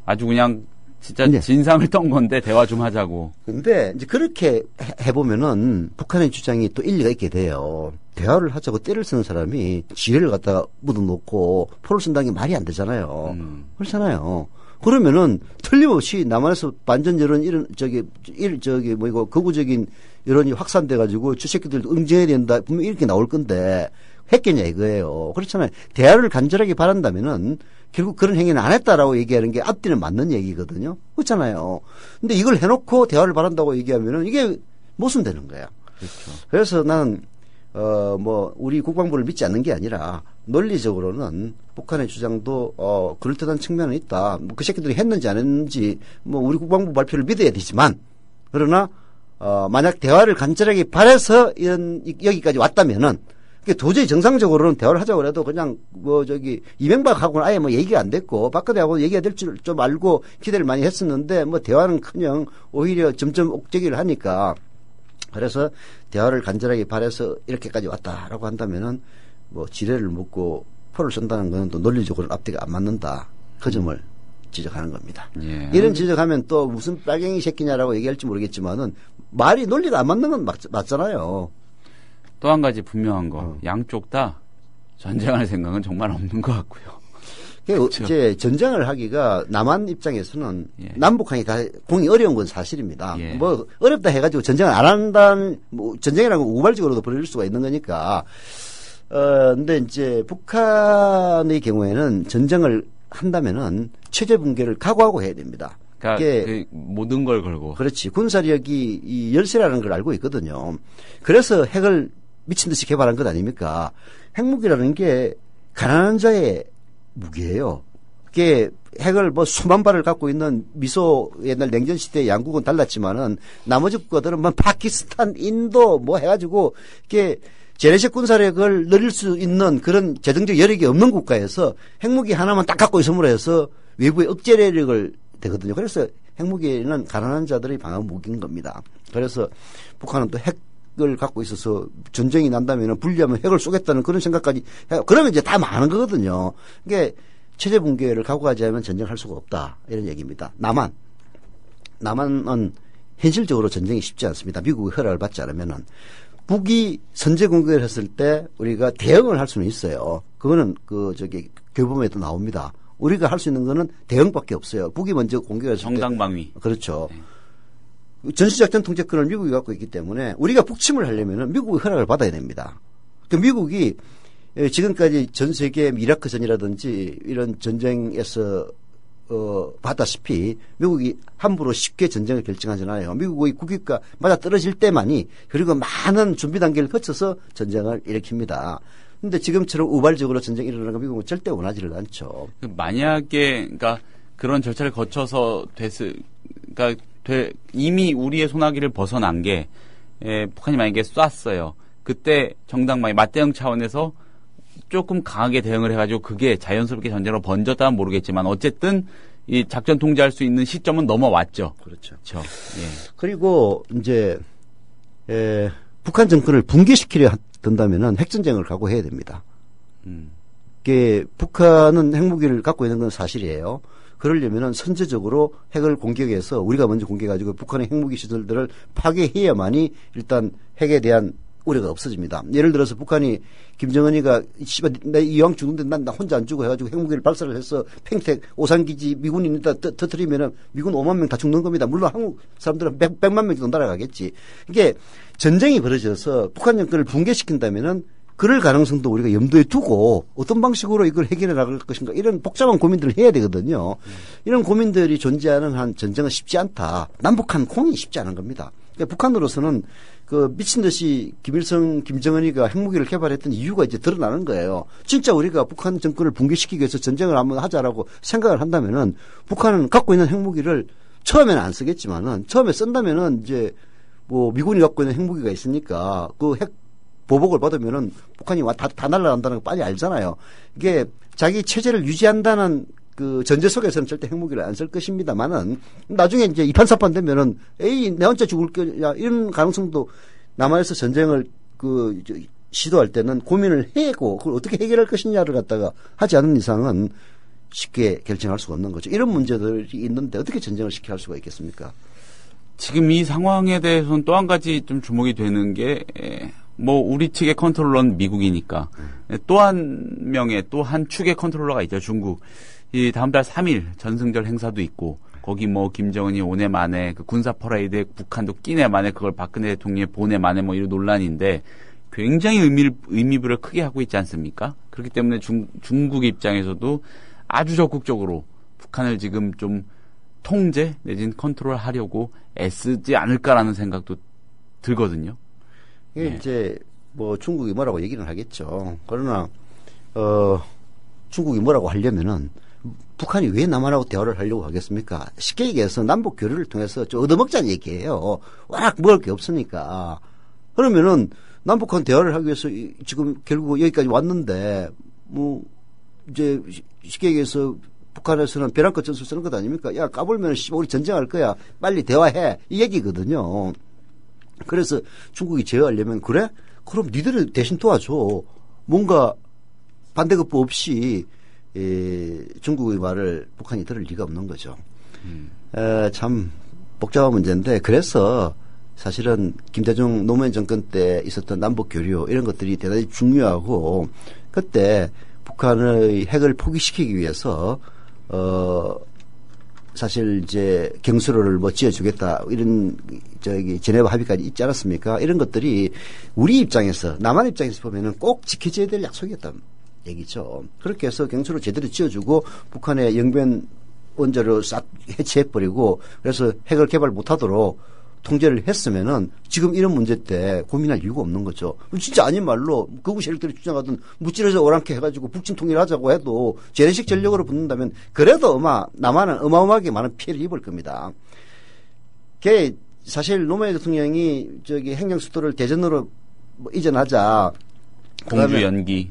아주 그냥 진짜
네.
진상을 떤 건데 대화 좀 하자고.
근데 이제 그렇게 해보면은 북한의 주장이 또 일리가 있게 돼요. 대화를 하자고 때를 쓰는 사람이 지뢰를 갖다가 묻어놓고 포를 쓴다는 게 말이 안 되잖아요. 그렇잖아요. 그러면은 틀림없이 남한에서 반전 여론 이런 저기 뭐 이거 극우적인 여론이 확산돼 가지고 저 새끼들도 응징해야 된다 분명히 이렇게 나올 건데 했겠냐 이거예요. 그렇잖아요. 대화를 간절하게 바란다면은 결국 그런 행위는 안 했다라고 얘기하는 게 앞뒤는 맞는 얘기거든요. 그렇잖아요. 근데 이걸 해놓고 대화를 바란다고 얘기하면은 이게 모순되는 거야.
그렇죠.
그래서 나는 뭐 우리 국방부를 믿지 않는 게 아니라 논리적으로는 북한의 주장도 그럴듯한 측면은 있다. 뭐 그 새끼들이 했는지 안 했는지 뭐 우리 국방부 발표를 믿어야 되지만 그러나 만약 대화를 간절하게 바라서 여기까지 왔다면은 도저히 정상적으로는 대화를 하자고 해도 그냥 뭐 저기 이명박하고는 아예 뭐 얘기가 안 됐고 박근혜하고 얘기가 될 줄 좀 알고 기대를 많이 했었는데 뭐 대화는커녕 오히려 점점 옥죄기를 하니까 그래서 대화를 간절하게 바라서 이렇게까지 왔다라고 한다면은 뭐 지뢰를 묻고 포를 쏜다는 것은 또 논리적으로는 앞뒤가 안 맞는다. 그 점을 지적하는 겁니다.
예.
이런 지적하면 또 무슨 빨갱이 새끼냐라고 얘기할지 모르겠지만은 말이 논리가 안 맞는 건 맞잖아요.
또 한 가지 분명한 거 양쪽 다 전쟁할 생각은 정말 없는 것 같고요.
그렇죠. 이제 전쟁을 하기가 남한 입장에서는
예.
남북한이 다 공이 어려운 건 사실입니다.
예.
뭐 어렵다 해가지고 전쟁을 안 한다는 뭐 전쟁이라는 건 우발적으로도 벌어질 수가 있는 거니까. 근데 이제 북한의 경우에는 전쟁을 한다면은 체제 붕괴를 각오하고 해야 됩니다.
그러니까 그 모든 걸 걸고.
그렇지. 군사력이 이 열세라는 걸 알고 있거든요. 그래서 핵을 미친 듯이 개발한 것 아닙니까? 핵무기라는 게 가난한 자의 무기예요. 그게 핵을 뭐 수만 발을 갖고 있는 미소 옛날 냉전 시대 양국은 달랐지만은 나머지 국가들은 뭐 파키스탄, 인도 뭐 해가지고 이게 재래식 군사력을 늘릴 수 있는 그런 재정적 여력이 없는 국가에서 핵무기 하나만 딱 갖고 있음으로 해서 외부의 억제력을 되거든요. 그래서 핵무기는 가난한 자들의 방어 무기인 겁니다. 그래서 북한은 또 핵을 갖고 있어서 전쟁이 난다면 분리하면 핵을 쏘겠다는 그런 생각까지 그러면 이제 다 많은 거거든요. 이게 체제 붕괴를 각오하지 않으면 전쟁할 수가 없다. 이런 얘기입니다. 남한은 현실적으로 전쟁이 쉽지 않습니다. 미국의 허락을 받지 않으면은 북이 선제 공격을 했을 때 우리가 대응을 할 수는 있어요. 그거는 교범에도 나옵니다. 우리가 할 수 있는 거는 대응밖에 없어요. 북이 먼저 공격했을 때
정당방위.
그렇죠. 네. 전시작전 통제권을 미국이 갖고 있기 때문에 우리가 북침을 하려면 미국의 허락을 받아야 됩니다. 그러니까 미국이 지금까지 전 세계 이라크 전이라든지 이런 전쟁에서 봤다시피 미국이 함부로 쉽게 전쟁을 결정하잖아요. 미국의 국익과 맞아 떨어질 때만이 그리고 많은 준비 단계를 거쳐서 전쟁을 일으킵니다. 근데 지금처럼 우발적으로 전쟁이 일어나는 거 미국은 절대 원하지를 않죠.
만약에 그러니까 그런 절차를 거쳐서 그러니까 이미 우리의 소나기를 벗어난 게 북한이 만약에 쐈어요. 그때 정당방위 맞대응 차원에서 조금 강하게 대응을 해가지고 그게 자연스럽게 전쟁으로 번졌다면 모르겠지만 어쨌든 이 작전 통제할 수 있는 시점은 넘어왔죠.
그렇죠.
예.
그리고 이제 북한 정권을 붕괴시키려 든다면은 핵전쟁을 각오해야 됩니다. 이게 북한은 핵무기를 갖고 있는 건 사실이에요. 그러려면은 선제적으로 핵을 공격해서 우리가 먼저 공격해가지고 북한의 핵무기 시설들을 파괴해야만이 일단 핵에 대한 우려가 없어집니다. 예를 들어서 북한이 김정은이가 씨발 내 이왕 죽는데 난 나 혼자 안 죽어 해가지고 핵무기를 발사를 해서 팽택 오산기지 미군이 터뜨리면은 미군 5만 명 다 죽는 겁니다. 물론 한국 사람들은 100만 명 정도 날아가겠지. 이게 전쟁이 벌어져서 북한 정권을 붕괴시킨다면은 그럴 가능성도 우리가 염두에 두고 어떤 방식으로 이걸 해결해 나갈 것인가 이런 복잡한 고민들을 해야 되거든요. 이런 고민들이 존재하는 한 전쟁은 쉽지 않다. 남북한 공이 쉽지 않은 겁니다. 그러니까 북한으로서는 그 미친 듯이 김일성, 김정은이가 핵무기를 개발했던 이유가 이제 드러나는 거예요. 진짜 우리가 북한 정권을 붕괴시키기 위해서 전쟁을 한번 하자라고 생각을 한다면은 북한은 갖고 있는 핵무기를 처음에는 안 쓰겠지만은 처음에 쓴다면은 이제 뭐 미군이 갖고 있는 핵무기가 있으니까 그 핵 보복을 받으면은 북한이 다 날아간다는 거 빨리 알잖아요. 이게 자기 체제를 유지한다는 그 전제 속에서는 절대 핵무기를 안 쓸 것입니다만은 나중에 이제 이판사판 되면은 에이 내 혼자 죽을 거야 이런 가능성도 남한에서 전쟁을 그 시도할 때는 고민을 해고 그걸 어떻게 해결할 것이냐를 갖다가 하지 않은 이상은 쉽게 결정할 수가 없는 거죠. 이런 문제들이 있는데 어떻게 전쟁을 쉽게 할 수가 있겠습니까?
지금 이 상황에 대해서는 또 한 가지 좀 주목이 되는 게 뭐 우리 측의 컨트롤러는 미국이니까 또 한 명의 또 한 축의 컨트롤러가 있죠. 중국. 이 다음 달 3일 전승절 행사도 있고 거기 뭐 김정은이 오네 마네 그 군사 퍼레이드에 북한도 끼네 마네 그걸 박근혜 대통령이 보내 마네 뭐 이런 논란인데 굉장히 의미부를 크게 하고 있지 않습니까? 그렇기 때문에 중국 입장에서도 아주 적극적으로 북한을 지금 좀 통제 내지는 컨트롤하려고 애쓰지 않을까라는 생각도 들거든요.
이게 이제 뭐 중국이 뭐라고 얘기는 하겠죠. 그러나 중국이 뭐라고 하려면은 북한이 왜 남한하고 대화를 하려고 하겠습니까? 쉽게 얘기해서 남북 교류를 통해서 좀 얻어먹자는 얘기예요. 워낙 먹을 게 없으니까. 그러면은 남북한 대화를 하기 위해서 지금 결국 여기까지 왔는데 뭐 이제 쉽게 얘기해서 북한에서는 벼랑끝 전술 쓰는 것 아닙니까? 야 까불면 우리 전쟁할 거야. 빨리 대화해. 이 얘기거든요. 그래서 중국이 제어하려면 그래? 그럼 니들을 대신 도와줘. 뭔가 반대급부 없이 중국의 말을 북한이 들을 리가 없는 거죠. 참 복잡한 문제인데 그래서 사실은 김대중 노무현 정권 때 있었던 남북 교류 이런 것들이 대단히 중요하고 그때 북한의 핵을 포기시키기 위해서 사실 이제 경수로를 뭐 지어주겠다 이런 제네바 합의까지 있지 않았습니까? 이런 것들이 우리 입장에서 남한 입장에서 보면은 꼭 지켜져야 될 약속이었단 얘기죠. 그렇게 해서 경수로 제대로 지어주고 북한의 영변 원자로 싹 해체해버리고 그래서 핵을 개발 못하도록 통제를 했으면은 지금 이런 문제 때 고민할 이유가 없는 거죠. 진짜 아닌 말로 극우 세력들이 주장하던 무찌르서 오랑캐 해가지고 북진 통일하자고 해도 재래식 전력으로 붙는다면 그래도 남한은 어마어마하게 많은 피해를 입을 겁니다. 그게 사실 노무현 대통령이 행정 수도를 대전으로 뭐 이전하자.
공주 연기.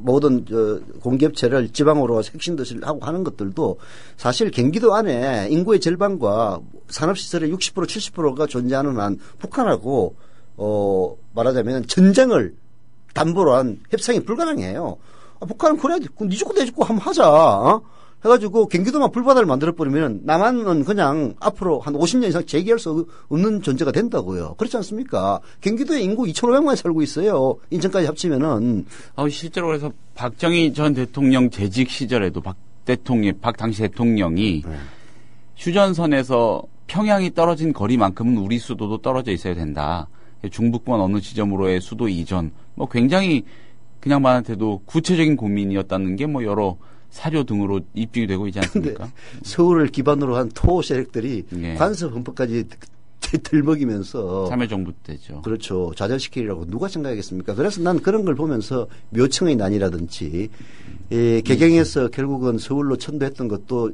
모든 공기업체를 지방으로 핵심도시를 하고 하는 것들도 사실 경기도 안에 인구의 절반과 산업시설의 60% 70%가 존재하는 한 북한하고 말하자면 전쟁을 담보로 한 협상이 불가능해요. 북한은 그래 니 죽고 내 죽고 한번 하자. 해가지고 경기도만 불바다를 만들어버리면 남한은 그냥 앞으로 한 50년 이상 재기할 수 없는 존재가 된다고요. 그렇지 않습니까? 경기도에 인구 2,500만이 살고 있어요. 인천까지 합치면은.
실제로 그래서 박정희 전 대통령 재직 시절에도 박 당시 대통령이 휴전선에서 평양이 떨어진 거리만큼은 우리 수도도 떨어져 있어야 된다. 중북권 어느 지점으로의 수도 이전. 뭐 굉장히 그냥 말한테도 구체적인 고민이었다는 게 뭐 여러 사료 등으로 입증이 되고 있지 않습니까?
서울을 기반으로 한 토 세력들이 관습 헌법까지 들먹이면서
참여정부 때죠.
그렇죠. 좌절시키려고 누가 생각하겠습니까? 그래서 난 그런 걸 보면서 묘청의 난이라든지 개경에서 결국은 서울로 천도했던 것도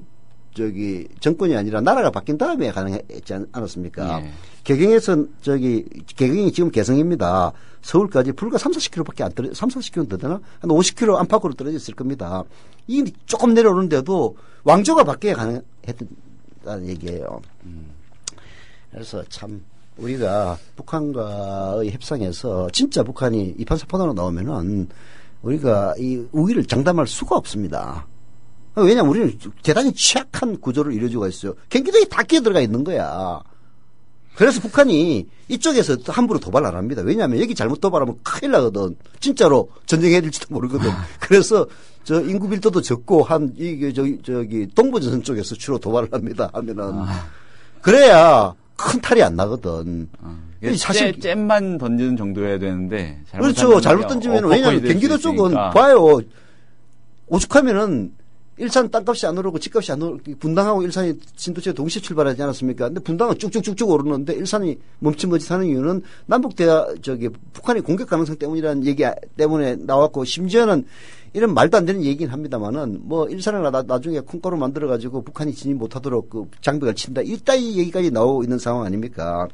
정권이 아니라 나라가 바뀐 다음에 가능했지 않았습니까? 개경에서 개경이 지금 개성입니다. 서울까지 불과 3-40km밖에 안 떨어져, 3-40km 더 되나? 한 50km 안팎으로 떨어져 있을 겁니다. 이 조금 내려오는데도 왕조가 바뀌어야 가능했다는 얘기예요. 그래서 참 우리가 북한과의 협상에서 진짜 북한이 이판사판으로 나오면은 우리가 이 우위를 장담할 수가 없습니다. 왜냐하면 우리는 대단히 취약한 구조를 이루어지고 있어요. 경기도에 다 끼어 들어가 있는 거야. 그래서 북한이 이쪽에서 함부로 도발 안 합니다. 왜냐하면 여기 잘못 도발하면 큰일 나거든. 진짜로 전쟁해야 될지도 모르거든. 그래서 저 인구 밀도도 적고 저기 동부전선 쪽에서 주로 도발을 합니다. 하면은 그래야 큰 탈이 안 나거든.
사실 잼만 던지는 정도여야 되는데
그렇죠. 잘못 던지면 왜냐하면 경기도 쪽은 봐요. 오죽하면은 일산 땅값이 안 오르고 집값이 안 오르고 분당하고 일산이 진도체가 동시에 출발하지 않았습니까? 근데 분당은 쭉쭉쭉쭉 오르는데 일산이 멈칫멈칫하는 이유는 북한의 공격 가능성 때문이라는 얘기 때문에 나왔고 심지어는 이런 말도 안 되는 얘기긴 합니다만은 뭐 일산을 나중에 콩가루 만들어 가지고 북한이 진입 못하도록 그 장벽을 친다 이따위 얘기까지 나오고 있는 상황 아닙니까?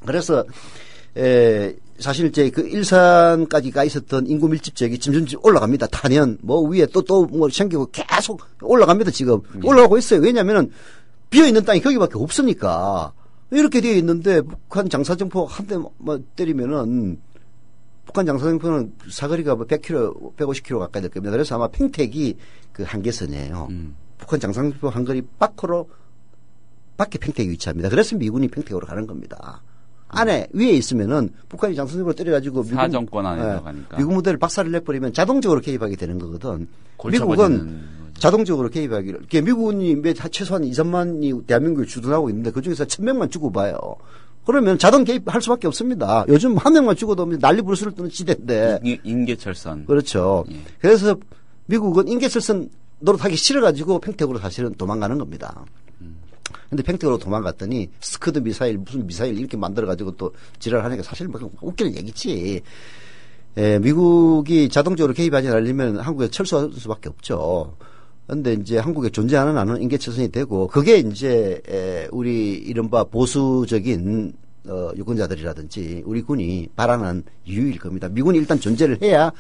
그래서 사실 이제 그 일산까지 가 있었던 인구 밀집 지역이 점점 올라갑니다. 탄현 뭐 위에 또 뭐 생기고 계속 올라갑니다. 지금 올라가고 있어요. 왜냐하면은 비어 있는 땅이 거기밖에 없으니까 이렇게 되어 있는데 북한 장사정포 한 대 때리면은 북한 장사정포는 사거리가 뭐 100km, 150km 가까이 될 겁니다. 그래서 아마 평택이 그 한계선이에요. 북한 장사정포 한 거리 밖에 평택이 위치합니다. 그래서 미군이 평택으로 가는 겁니다. 안에 위에 있으면은 북한이 장선적으로 때려가지고
사정권 안에 들어가니까
미군 무대를 박살을 내버리면 자동적으로 개입하게 되는 거거든. 미국은 자동적으로 개입하기를. 미군이 최소한 2, 3만이 대한민국을 주둔하고 있는데 그 중에서 1,000명만 죽고 봐요. 그러면 자동 개입할 수밖에 없습니다. 요즘 한 명만 죽어도 난리 불수를 뜨는 지대인데.
인계철선.
그렇죠.
예.
그래서 미국은 인계철선 노릇하기 싫어가지고 평택으로 사실은 도망가는 겁니다. 근데 평택으로 도망갔더니 스커드 미사일 무슨 미사일 이렇게 만들어가지고 또 지랄하니까 사실 뭐 웃기는 얘기지. 미국이 자동적으로 개입하지 않으려면 한국에 철수할 수밖에 없죠. 근데 이제 한국에 존재하는 않은 인계철선이 되고 그게 이제 우리 이른바 보수적인 유권자들이라든지 우리 군이 바라는 이유일 겁니다. 미군이 일단 존재를 해야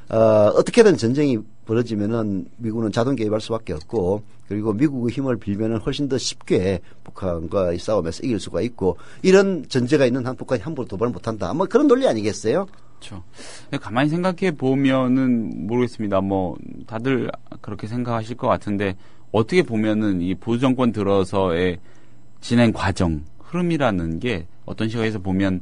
어떻게든 전쟁이 벌어지면은 미국은 자동 개입할 수밖에 없고 그리고 미국의 힘을 빌면은 훨씬 더 쉽게 북한과의 싸움에서 이길 수가 있고 이런 전제가 있는 한 북한이 함부로 도발 못한다. 뭐 그런 논리 아니겠어요?
그렇죠. 가만히 생각해 보면은 모르겠습니다. 뭐 다들 그렇게 생각하실 것 같은데 어떻게 보면은 이 보수 정권 들어서의 진행 과정 흐름이라는 게 어떤 시각에서 보면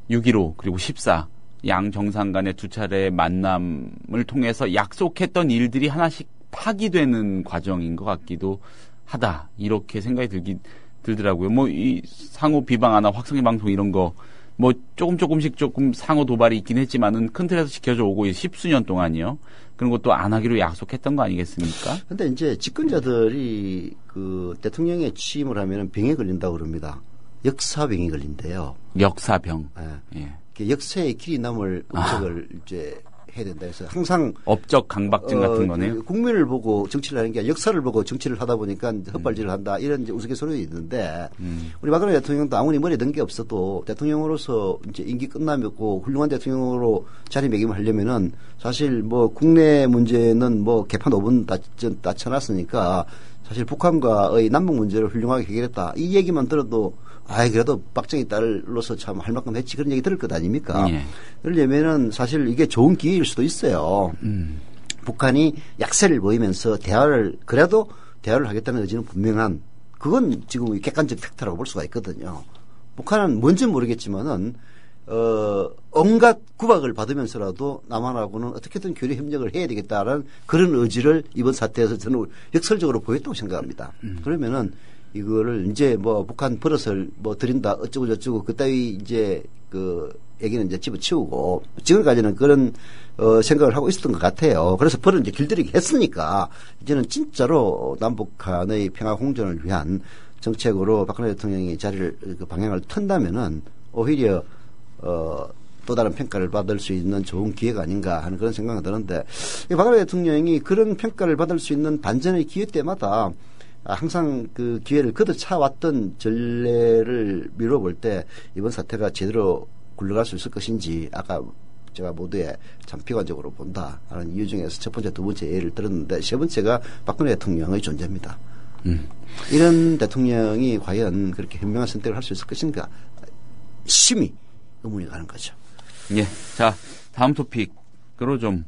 6.15 그리고 14 양 정상 간의 두 차례의 만남을 통해서 약속했던 일들이 하나씩 파기되는 과정인 것 같기도 하다. 이렇게 생각이 들더라고요. 뭐 이 상호 비방 하나 확성의 방송 이런 거 뭐 조금씩 상호 도발이 있긴 했지만은 큰 틀에서 지켜져 오고 10수년 동안이요. 그런 것도 안 하기로 약속했던 거 아니겠습니까?
근데 이제 집권자들이 그 대통령에 취임을 하면은 병에 걸린다고 그럽니다. 역사병이 걸린대요.
역사병.
예. 역사의 길이 남을 업적을 이제 해야 된다 해서 항상
업적 강박증 같은 거네요.
국민을 보고 정치를 하는 게 아니라 역사를 보고 정치를 하다 보니까 헛발질을 한다 이런 이제 우스갯소리가 있는데 우리 박근혜 대통령도 아무리 머리에 든 게 없어도 대통령으로서 이제 임기 끝나고 훌륭한 대통령으로 자리매김을 하려면은 사실 뭐 국내 문제는 뭐 개판 5분 다 쳐놨으니까 사실 북한과의 남북 문제를 훌륭하게 해결했다 이 얘기만 들어도 그래도 박정희 딸로서 참 할 만큼 했지 그런 얘기 들을 것 아닙니까?
예.
그러려면은 사실 이게 좋은 기회일 수도 있어요. 북한이 약세를 보이면서 그래도 대화를 하겠다는 의지는 분명한 그건 지금 객관적 팩트라고 볼 수가 있거든요. 북한은 뭔지는 모르겠지만은 온갖 구박을 받으면서라도 남한하고는 어떻게든 교류 협력을 해야 되겠다라는 그런 의지를 이번 사태에서 저는 역설적으로 보였다고 생각합니다. 그러면은 이거를 이제 뭐 북한 버릇을 뭐 드린다 어쩌고 저쩌고 그따위 이제 그 얘기는 이제 집어치우고 지금까지는 그런 생각을 하고 있었던 것 같아요. 그래서 버릇 이제 길들이기 했으니까 이제는 진짜로 남북 간의 평화 공존을 위한 정책으로 박근혜 대통령이 자리를 그 방향을 튼다면은 오히려 또 다른 평가를 받을 수 있는 좋은 기회가 아닌가 하는 그런 생각이 드는데 박근혜 대통령이 그런 평가를 받을 수 있는 반전의 기회 때마다 항상 그 기회를 걷어차왔던 전례를 미뤄볼 때 이번 사태가 제대로 굴러갈 수 있을 것인지 아까 제가 모두에 참 비관적으로 본다 하는 이유 중에서 첫 번째, 두 번째 예를 들었는데 세 번째가 박근혜 대통령의 존재입니다. 이런 대통령이 과연 그렇게 현명한 선택을 할 수 있을 것인가 심히 의문이 가는 거죠.
예, 자 다음 토픽으로 좀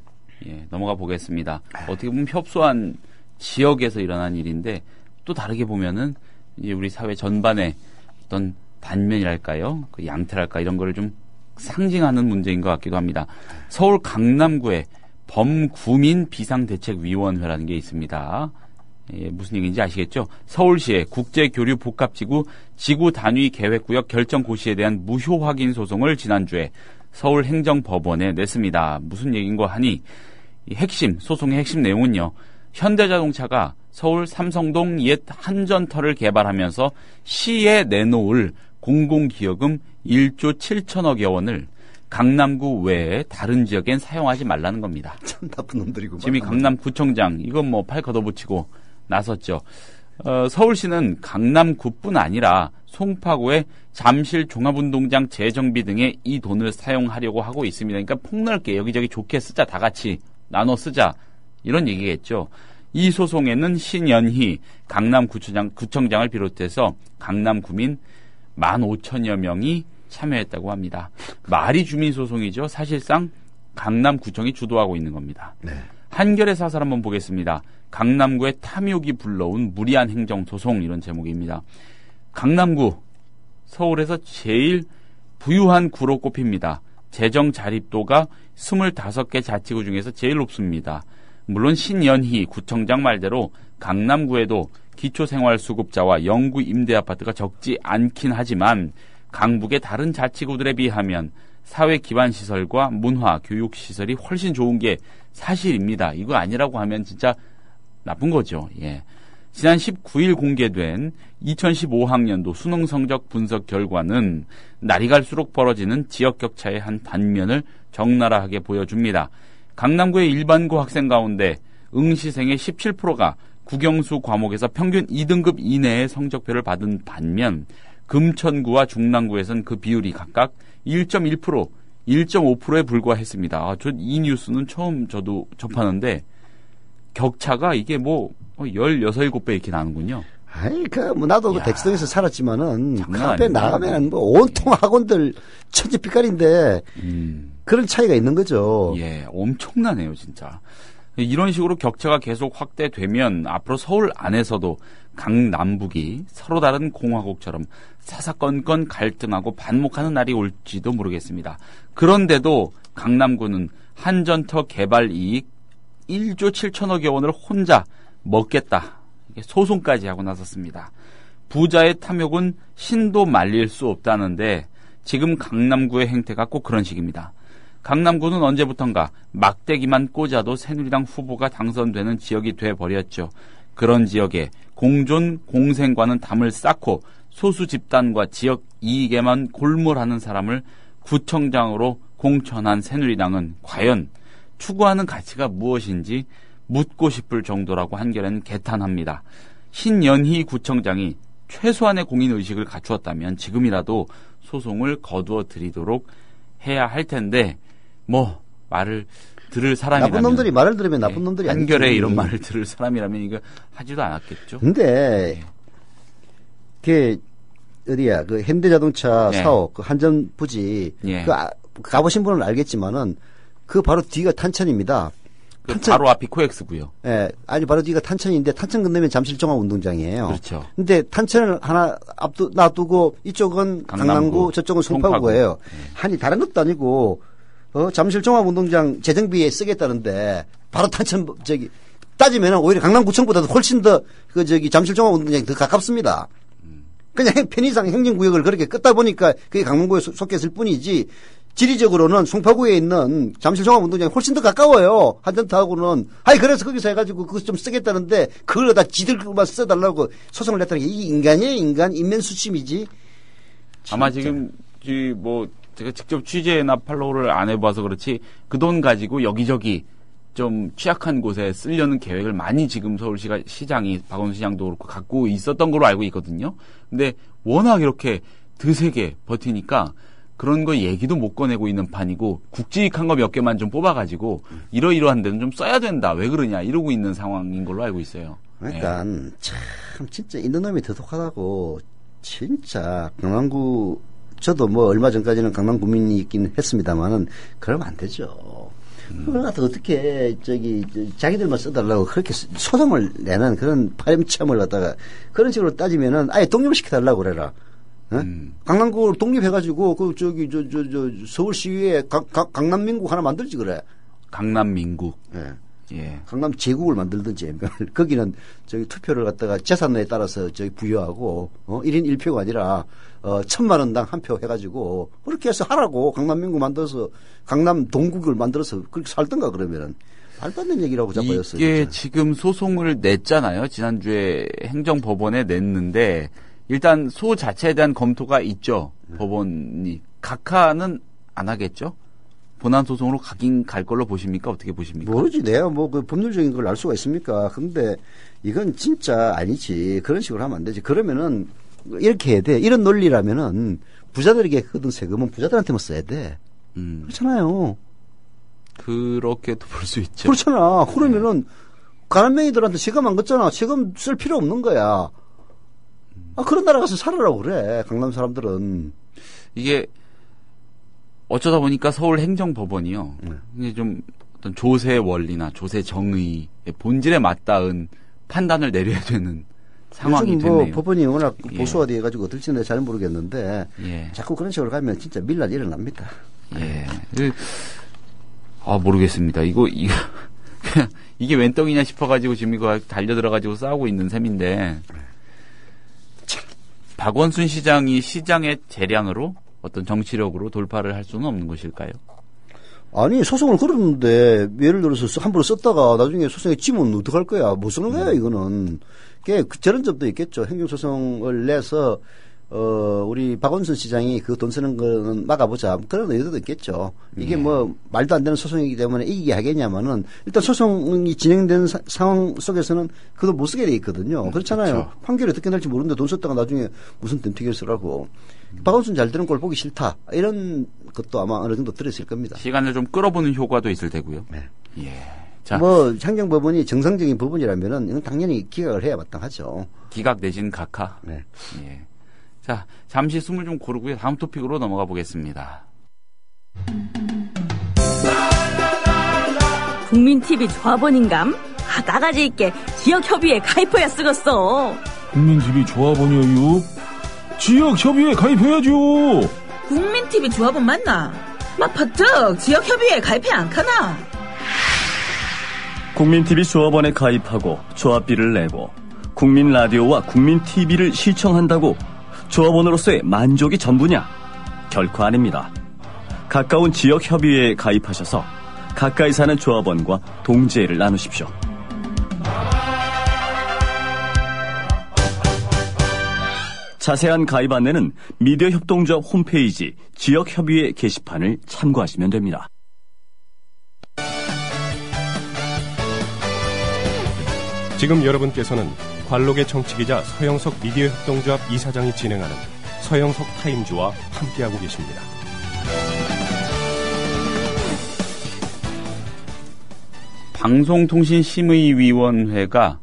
넘어가 보겠습니다. 어떻게 보면 협소한 지역에서 일어난 일인데 또 다르게 보면은 이제 우리 사회 전반에 어떤 단면이랄까요? 그 양태랄까 이런 거를 좀 상징하는 문제인 것 같기도 합니다. 서울 강남구에 범구민 비상대책위원회라는 게 있습니다. 예, 무슨 얘기인지 아시겠죠? 서울시의 국제교류 복합지구 지구 단위 계획구역 결정 고시에 대한 무효 확인 소송을 지난주에 서울행정법원에 냈습니다. 무슨 얘기인고 하니 이 소송의 핵심 내용은요. 현대자동차가 서울 삼성동 옛 한전터를 개발하면서 시에 내놓을 공공기여금 1조 7천억여 원을 강남구 외에 다른 지역엔 사용하지 말라는 겁니다.
참 나쁜 놈들이고.
지금 이 강남구청장 이건 뭐 팔 걷어붙이고 나섰죠. 서울시는 강남구뿐 아니라 송파구의 잠실 종합운동장 재정비 등에 이 돈을 사용하려고 하고 있습니다. 그러니까 폭넓게 여기저기 좋게 쓰자, 다 같이 나눠 쓰자 이런 얘기겠죠. 이 소송에는 신연희 강남구청장을 비롯해서 강남구민 15,000여 명이 참여했다고 합니다. 말이 주민소송이죠. 사실상 강남구청이 주도하고 있는 겁니다.
네.
한겨레 사설 한번 보겠습니다. 강남구의 탐욕이 불러온 무리한 행정소송 이런 제목입니다. 강남구 서울에서 제일 부유한 구로 꼽힙니다. 재정 자립도가 25개 자치구 중에서 제일 높습니다. 물론 신연희 구청장 말대로 강남구에도 기초생활수급자와 영구 임대아파트가 적지 않긴 하지만 강북의 다른 자치구들에 비하면 사회기반시설과 문화, 교육시설이 훨씬 좋은 게 사실입니다. 이거 아니라고 하면 진짜 나쁜 거죠. 예. 지난 19일 공개된 2015학년도 수능 성적 분석 결과는 날이 갈수록 벌어지는 지역 격차의 한 단면을 적나라하게 보여줍니다. 강남구의 일반고 학생 가운데 응시생의 17%가 국영수 과목에서 평균 2등급 이내의 성적표를 받은 반면 금천구와 중랑구에선 그 비율이 각각 1.1%, 1.5%에 불과했습니다. 이 뉴스는 처음 저도 접하는데 격차가 이게 뭐 16, 17배 이렇게 나는군요.
아이, 나도 그 대치동에서 살았지만은 그 앞에
아닙니다.
나가면 뭐 온통 학원들 천지빛깔인데 그런 차이가 있는 거죠.
예, 엄청나네요, 진짜. 이런 식으로 격차가 계속 확대되면 앞으로 서울 안에서도 강남북이 서로 다른 공화국처럼 사사건건 갈등하고 반목하는 날이 올지도 모르겠습니다. 그런데도 강남구는 한전터 개발 이익 1조 7천억여 원을 혼자 먹겠다. 소송까지 하고 나섰습니다. 부자의 탐욕은 신도 말릴 수 없다는데 지금 강남구의 행태가 꼭 그런 식입니다. 강남구는 언제부턴가 막대기만 꽂아도 새누리당 후보가 당선되는 지역이 돼버렸죠. 그런 지역에 공존 공생과는 담을 쌓고 소수 집단과 지역 이익에만 골몰하는 사람을 구청장으로 공천한 새누리당은 과연 추구하는 가치가 무엇인지 묻고 싶을 정도라고 한겨레는 개탄합니다. 신연희 구청장이 최소한의 공인의식을 갖추었다면 지금이라도 소송을 거두어 드리도록 해야 할 텐데 뭐 말을 들을 사람이라면
나쁜 놈들이 말을 들으면 나쁜 놈들이 아니지.
한겨레에 이런 말을 들을 사람이라면 이거 하지도 않았겠죠.
근데 그 어디야 그 현대자동차
네.
사업 그 한전 부지
예.
가보신 분은 알겠지만은 그 바로 뒤가 탄천입니다.
바로 앞이 코엑스고요.
예, 아니 바로 뒤가 탄천인데 탄천 건너면 잠실종합운동장이에요.
그렇죠.
근데 탄천을 하나 놔두고 이쪽은 강남구 저쪽은 송파구예요. 아니 다른 것도 아니고 잠실종합운동장 재정비에 쓰겠다는데 바로 탄천 따지면은 오히려 강남구청보다도 훨씬 더 잠실종합운동장이 더 가깝습니다. 그냥 편의상 행정구역을 그렇게 끄다 보니까 그게 강남구에 속했을 뿐이지 지리적으로는 송파구에 있는 잠실종합운동장이 훨씬 더 가까워요. 한전타하고는. 아니 그래서 거기서 해가지고 그거 좀 쓰겠다는데 그걸 다 지들만 써달라고 소송을 냈다는 게 이게 인간이에요. 인간 인면수침이지.
아마 지금 제가 직접 취재나 팔로우를 안 해봐서 그렇지 그 돈 가지고 여기저기 좀 취약한 곳에 쓰려는 계획을 많이 지금 서울시가 시장이 박원순 시장도 그렇고 갖고 있었던 걸로 알고 있거든요. 근데 워낙 이렇게 드세게 버티니까 그런 거 얘기도 못 꺼내고 있는 판이고 국지익한 거 몇 개만 좀 뽑아가지고 이러이러한 데는 좀 써야 된다. 왜 그러냐 이러고 있는 상황인 걸로 알고 있어요.
그러니까 참 진짜 있는 놈이 더독하다고. 진짜 강남구 저도 뭐 얼마 전까지는 강남구민이 있긴 했습니다만은 그러면 안 되죠. 그걸 갖다 어떻게 자기들만 써달라고 그렇게 소송을 내는 그런 파렴치함을 갖다가 그런 식으로 따지면은 아예 독립시켜달라고 그래라. 강남구를 독립해가지고 서울시위에 강남민국 하나 만들지 그래.
강남민국.
예.
예.
강남 제국을 만들든지 거기는 투표를 갖다가 재산에 따라서 부여하고 1인 1표가 아니라 1,000만 원당 한 표 해가지고 그렇게 해서 하라고 강남민국 만들어서 강남 동국을 만들어서 그렇게 살던가 그러면은 말도 안 되는 얘기라고 자빠졌어요.
이게
진짜.
지금 소송을 냈잖아요. 지난주에 행정법원에 냈는데 일단 소 자체에 대한 검토가 있죠. 법원이. 각하는 안 하겠죠? 본안 소송으로 가긴 갈 걸로 보십니까? 어떻게 보십니까?
모르지. 내가 그 법률적인 걸 알 수가 있습니까? 근데 이건 진짜 아니지. 그런 식으로 하면 안 되지. 그러면은 이렇게 해야 돼. 이런 논리라면은 부자들에게 걷은 세금은 부자들한테만 써야 돼. 그렇잖아요.
그렇게도 볼 수 있죠.
그렇잖아. 그러면은 가난맹이들한테 세금 안 걷잖아. 세금 쓸 필요 없는 거야. 그런 나라 가서 살으라고 그래. 강남 사람들은.
이게 어쩌다 보니까 서울 행정법원이요. 이게 좀 어떤 조세 원리나 조세 정의의 본질에 맞닿은 판단을 내려야 되는 상황이
요즘
됐네요.
법원이 워낙
예.
보수화돼 가지고 어떨지는 잘 모르겠는데
예.
자꾸 그런 식으로 가면 진짜 밀란 일어납니다.
예. 모르겠습니다. 이거 그냥 이게 웬 떡이냐 싶어가지고 지금 이거 달려들어가지고 싸우고 있는 셈인데 박원순 시장이 시장의 재량으로 어떤 정치력으로 돌파를 할 수는 없는 것일까요?
아니 소송을 걸었는데 예를 들어서 함부로 썼다가 나중에 소송에 지면 어떡할 거야. 못 쓰는 거야 이거는. 저런 점도 있겠죠. 행정소송을 내서 우리 박원순 시장이 그 돈 쓰는 거는 막아보자. 그런 의도도 있겠죠. 이게 말도 안 되는 소송이기 때문에 이기게 하겠냐면은 일단 소송이 진행된 상황 속에서는 그도 못 쓰게 돼 있거든요. 그렇잖아요.
그렇죠.
판결이 어떻게 날지 모르는데 돈 썼다가 나중에 무슨 덤튀기를 쓰라고. 박원순 잘 되는 걸 보기 싫다. 이런 것도 아마 어느 정도 들었을 겁니다.
시간을 좀 끌어보는 효과도 있을 테고요.
네.
예. 자,
행정법원이 정상적인 법원이라면은 이건 당연히 기각을 해야 마땅하죠.
기각 내진 각하.
네.
예. 자, 잠시 숨을 좀 고르고요. 다음 토픽으로 넘어가 보겠습니다.
국민TV 조합원인감? 나가지 있게 지역협의회 가입해야 쓰겠어.
국민TV 조합원이요? 지역협의회 가입해야죠.
국민TV 조합원 맞나? 퍼뜩 지역협의회 가입해 안 카나?
국민TV 조합원에 가입하고 조합비를 내고 국민라디오와 국민TV를 시청한다고 조합원으로서의 만족이 전부냐? 결코 아닙니다. 가까운 지역협의회에 가입하셔서 가까이 사는 조합원과 동지애를 나누십시오. 자세한 가입 안내는 미디어협동조합 홈페이지 지역협의회 게시판을 참고하시면 됩니다.
지금 여러분께서는 관록의 정치기자 서영석 미디어협동조합 이사장이 진행하는 서영석 타임즈와 함께하고 계십니다.
방송통신심의위원회가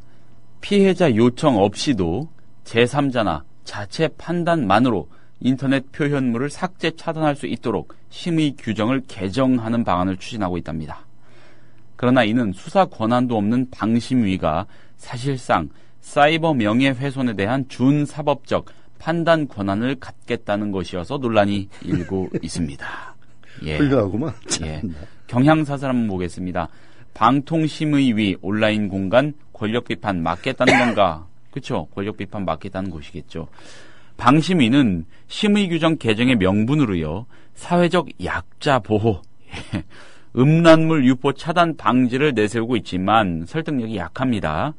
피해자 요청 없이도 제3자나 자체 판단만으로 인터넷 표현물을 삭제 차단할 수 있도록 심의 규정을 개정하는 방안을 추진하고 있답니다. 그러나 이는 수사 권한도 없는 방심위가 사실상 사이버 명예훼손에 대한 준사법적 판단 권한을 갖겠다는 것이어서 논란이 일고 있습니다. 예.
훌륭하구만.
예. 경향사설 한번 보겠습니다. 방통심의위 온라인 공간 권력 비판 막겠다는 건가? 그렇죠. 권력 비판 막겠다는 것이겠죠. 방심위는 심의 규정 개정의 명분으로요. 사회적 약자 보호, 음란물 유포 차단 방지를 내세우고 있지만 설득력이 약합니다.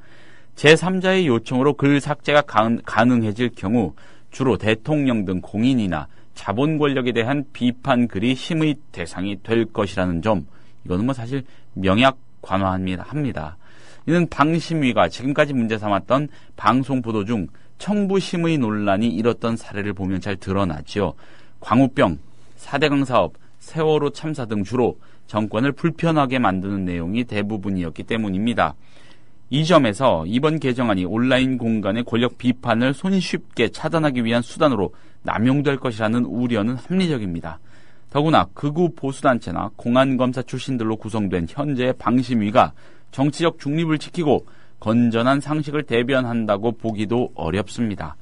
제3자의 요청으로 글 삭제가 가능해질 경우 주로 대통령 등 공인이나 자본 권력에 대한 비판 글이 심의 대상이 될 것이라는 점, 이거는 사실 명약 관화합니다. 이는 방심위가 지금까지 문제 삼았던 방송 보도 중 청부 심의 논란이 일었던 사례를 보면 잘 드러나죠. 광우병, 4대강 사업, 세월호 참사 등 주로 정권을 불편하게 만드는 내용이 대부분이었기 때문입니다. 이 점에서 이번 개정안이 온라인 공간의 권력 비판을 손쉽게 차단하기 위한 수단으로 남용될 것이라는 우려는 합리적입니다. 더구나 극우 보수단체나 공안검사 출신들로 구성된 현재의 방심위가 정치적 중립을 지키고 건전한 상식을 대변한다고 보기도 어렵습니다.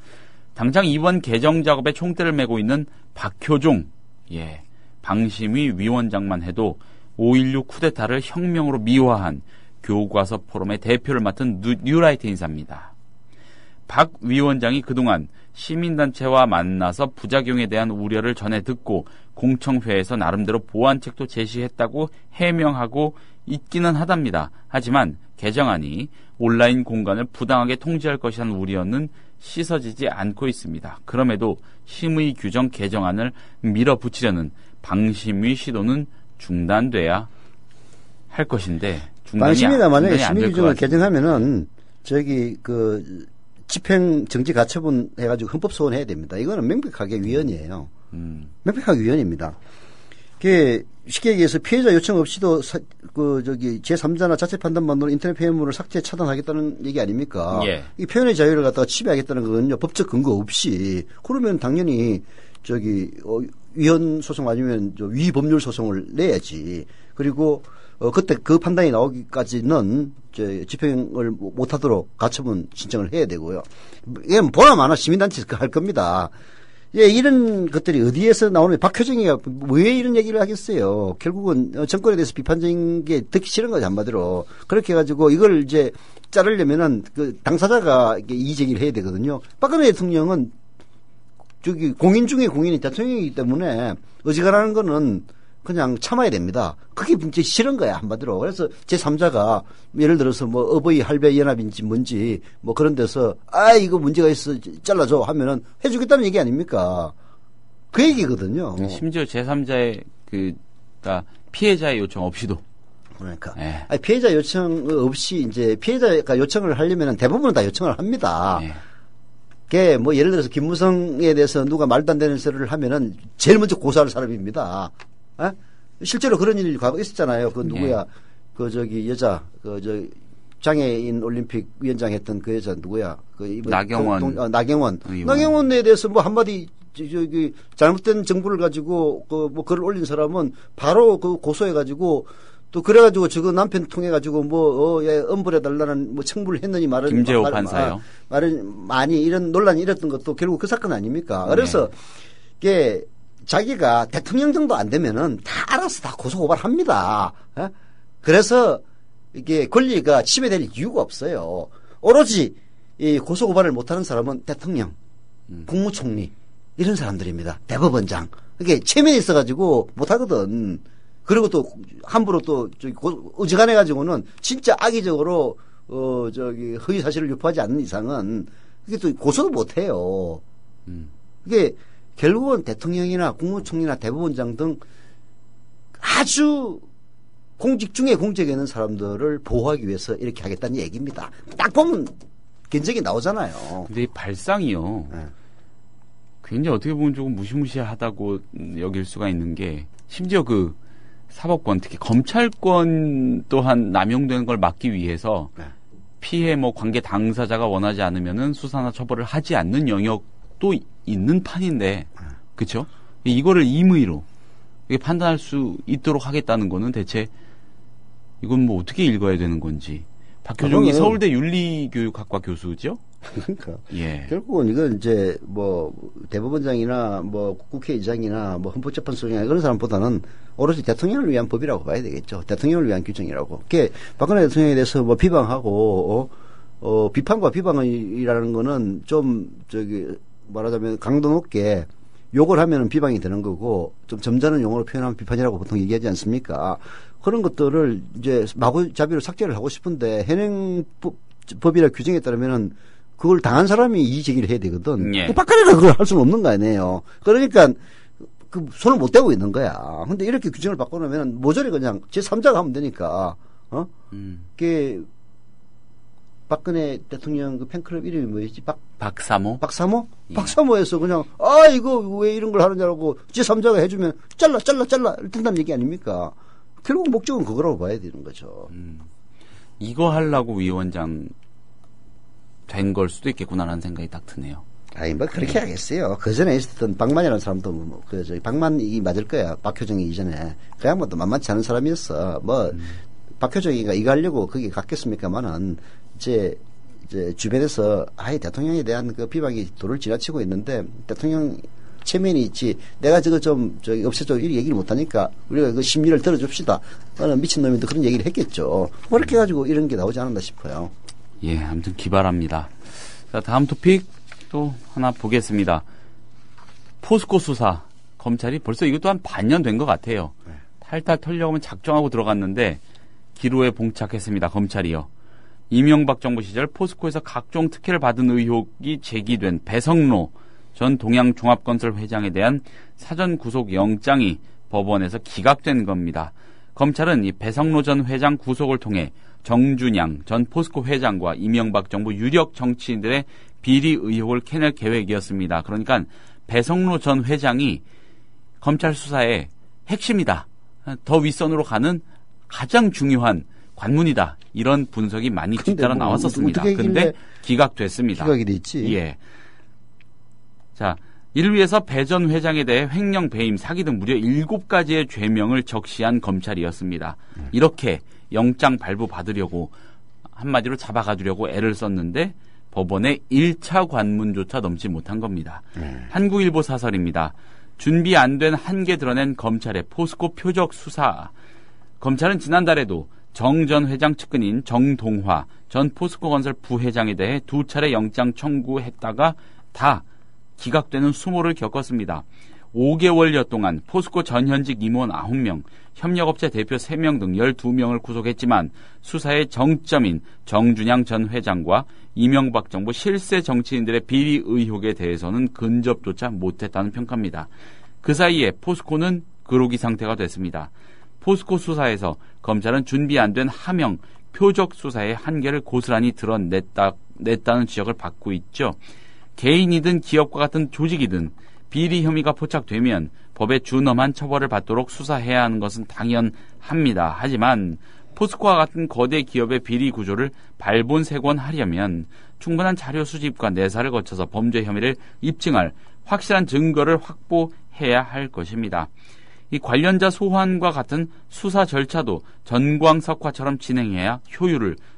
당장 이번 개정 작업에 총대를 메고 있는 박효종, 방심위 위원장만 해도 5.16 쿠데타를 혁명으로 미화한 교과서 포럼의 대표를 맡은 뉴라이트 인사입니다. 박 위원장이 그동안 시민단체와 만나서 부작용에 대한 우려를 전해 듣고 공청회에서 나름대로 보완책도 제시했다고 해명하고 있기는 하답니다. 하지만 개정안이 온라인 공간을 부당하게 통제할 것이라는 우려는 씻어지지 않고 있습니다. 그럼에도 심의 규정 개정안을 밀어붙이려는 방심위 시도는 중단돼야 할 것인데
방심위가 만약에 심의 규정을 개정하면은 집행 정지 가처분 해가지고 헌법 소원해야 됩니다. 이거는 명백하게 위헌이에요. 명백하게 위헌입니다. 쉽게 얘기해서 피해자 요청 없이도 제3자나 자체 판단만으로 인터넷 표현물을 삭제 차단하겠다는 얘기 아닙니까? 이 표현의 자유를 갖다가 침해하겠다는 건요, 법적 근거 없이. 그러면 당연히 위헌 소송 아니면 위법률 소송을 내야지. 그리고 그때 그 판단이 나오기까지는 집행을 못하도록 가처분 신청을 해야 되고요. 이건 보나 마나 시민단체에서 할 겁니다. 이런 것들이 어디에서 나오는, 박효정이가 왜 이런 얘기를 하겠어요. 결국은 정권에 대해서 비판적인 게 듣기 싫은 거죠, 한마디로. 그렇게 해가지고 이걸 이제 자르려면은 당사자가 이의제기를 해야 되거든요. 박근혜 대통령은 공인 중에 공인이 대통령이기 때문에 어지간하는 거는 그냥 참아야 됩니다. 그게 진짜 싫은 거야, 한마디로. 그래서 제3자가 예를 들어서 어버이 할배 연합인지 뭔지 그런 데서 이거 문제가 있어 잘라줘 하면은 해주겠다는 얘기 아닙니까? 그 얘기거든요.
심지어 제3자의 피해자의 요청 없이도.
그러니까. 피해자 요청 없이 이제 피해자가 요청을 하려면은 대부분은 다 요청을 합니다. 예를 들어서 김무성에 대해서 누가 말도 안 되는 소리를 하면은 제일 먼저 고소할 사람입니다. 실제로 그런 일이 과거 있었잖아요. 누구야? 여자, 장애인 올림픽 위원장 했던 그 여자 누구야?
나경원.
나경원. 나경원에 대해서 한마디, 잘못된 정보를 가지고, 글을 올린 사람은 바로 고소해가지고, 또 그래가지고 저거 남편 통해가지고 엄벌해달라는 청구를 했느니 말은.
김재호 판사요.
말은 많이 이런 논란이 일었던 것도 결국 그 사건 아닙니까? 그래서, 자기가 대통령 정도 안 되면은 다 알아서 다 고소고발합니다. 그래서 이게 권리가 침해될 이유가 없어요. 오로지 이 고소고발을 못하는 사람은 대통령, 국무총리 이런 사람들입니다. 대법원장. 이게 체면이 있어가지고 못하거든. 그리고 또 함부로 또 어지간해가지고는 진짜 악의적으로 허위 사실을 유포하지 않는 이상은 이게 또 고소도 못해요. 이게 결국은 대통령이나 국무총리나 대법원장 등 아주 공직 중에 공직에 있는 사람들을 보호하기 위해서 이렇게 하겠다는 얘기입니다. 딱 보면 견적이 나오잖아요.
근데 이 발상이요. 굉장히 어떻게 보면 조금 무시무시하다고 여길 수가 있는 게 심지어 사법권 특히 검찰권 또한 남용되는 걸 막기 위해서 피해 관계 당사자가 원하지 않으면은 수사나 처벌을 하지 않는 영역도 있는 판인데, 그렇죠? 이거를 임의로 판단할 수 있도록 하겠다는 거는 대체 이건 어떻게 읽어야 되는 건지. 박효종이 서울대 윤리교육학과 교수죠?
그러니까. 결국은 이건 이제 대법원장이나 국회의장이나 헌법재판소장이나 그런 사람보다는 오로지 대통령을 위한 법이라고 봐야 되겠죠. 대통령을 위한 규정이라고. 박근혜 대통령에 대해서 비방하고 비판과 비방이라는 거는 좀 말하자면 강도 높게 욕을 하면은 비방이 되는 거고 좀 점잖은 용어로 표현하면 비판이라고 보통 얘기하지 않습니까? 그런 것들을 이제 마구잡이로 삭제를 하고 싶은데 현행법이나 규정에 따르면은 그걸 당한 사람이 이의제기를 해야 되거든. 박근혜가 그걸 할 수는 없는 거 아니에요. 그러니까 손을 못 대고 있는 거야. 근데 이렇게 규정을 바꿔놓으면 모조리 그냥 제3자가 하면 되니까. 그게 박근혜 대통령 팬클럽 이름이 뭐였지?
박사모?
박사모? 박사모에서 그냥 이거 왜 이런 걸 하느냐고 제3자가 해주면 잘라 된다는 얘기 아닙니까? 결국 목적은 그거라고 봐야 되는 거죠.
이거 하려고 위원장 된 걸 수도 있겠구나라는 생각이 딱 드네요.
그렇게 하겠어요. 그 전에 있었던 박만이라는 사람도 박만이 맞을 거야. 박효정이 이전에. 그 양반도 만만치 않은 사람이었어. 박효정이가 이거 하려고 거기 갔겠습니까만은 이제 이제 주변에서 아예 대통령에 대한 그 비방이 도를 지나치고 있는데 대통령 체면이 있지. 내가 저거 좀 저기 없애줘 이 얘기를 못하니까 우리가 그 심리를 들어줍시다. 어느 미친놈인데 그런 얘기를 했겠죠. 그렇게 해가지고 이런 게 나오지 않았나 싶어요.
예, 아무튼 기발합니다. 자, 다음 토픽 또 하나 보겠습니다. 포스코 수사. 검찰이 벌써 이것도 한 반년 된 것 같아요. 탈탈 털려고 하면 작정하고 들어갔는데 기로에 봉착했습니다. 검찰이요. 이명박 정부 시절 포스코에서 각종 특혜를 받은 의혹이 제기된 배성로 전 동양종합건설 회장에 대한 사전 구속 영장이 법원에서 기각된 겁니다. 검찰은 이 배성로 전 회장 구속을 통해 정준양 전 포스코 회장과 이명박 정부 유력 정치인들의 비리 의혹을 캐낼 계획이었습니다. 그러니까 배성로 전 회장이 검찰 수사의 핵심이다. 더 윗선으로 가는 가장 중요한 관문이다. 이런 분석이 많이 뒤따라 나왔었습니다. 그런데 기각됐습니다.
기각이 됐지.
예. 자, 이를 위해서 배 전 회장에 대해 횡령, 배임, 사기 등 무려 7가지의 죄명을 적시한 검찰이었습니다. 이렇게 영장 발부 받으려고 한마디로 잡아가두려고 애를 썼는데 법원의 1차 관문조차 넘지 못한 겁니다. 한국일보 사설입니다. 준비 안 된 한계 드러낸 검찰의 포스코 표적 수사. 검찰은 지난달에도 정 전 회장 측근인 정동화 전 포스코건설 부회장에 대해 2차례 영장 청구했다가 다 기각되는 수모를 겪었습니다. 5개월여 동안 포스코 전현직 임원 9명, 협력업체 대표 3명 등 12명을 구속했지만 수사의 정점인 정준양 전 회장과 이명박 정부 실세 정치인들의 비리 의혹에 대해서는 근접조차 못했다는 평가입니다. 그 사이에 포스코는 그로기 상태가 됐습니다. 포스코 수사에서 검찰은 준비 안 된 하명, 표적 수사의 한계를 고스란히 드러냈다는 지적을 받고 있죠. 개인이든 기업과 같은 조직이든 비리 혐의가 포착되면 법에 준엄한 처벌을 받도록 수사해야 하는 것은 당연합니다. 하지만 포스코와 같은 거대 기업의 비리 구조를 발본색원하려면 충분한 자료 수집과 내사를 거쳐서 범죄 혐의를 입증할 확실한 증거를 확보해야 할 것입니다. 이 관련자 소환과 같은 수사 절차도 전광석화처럼 진행해야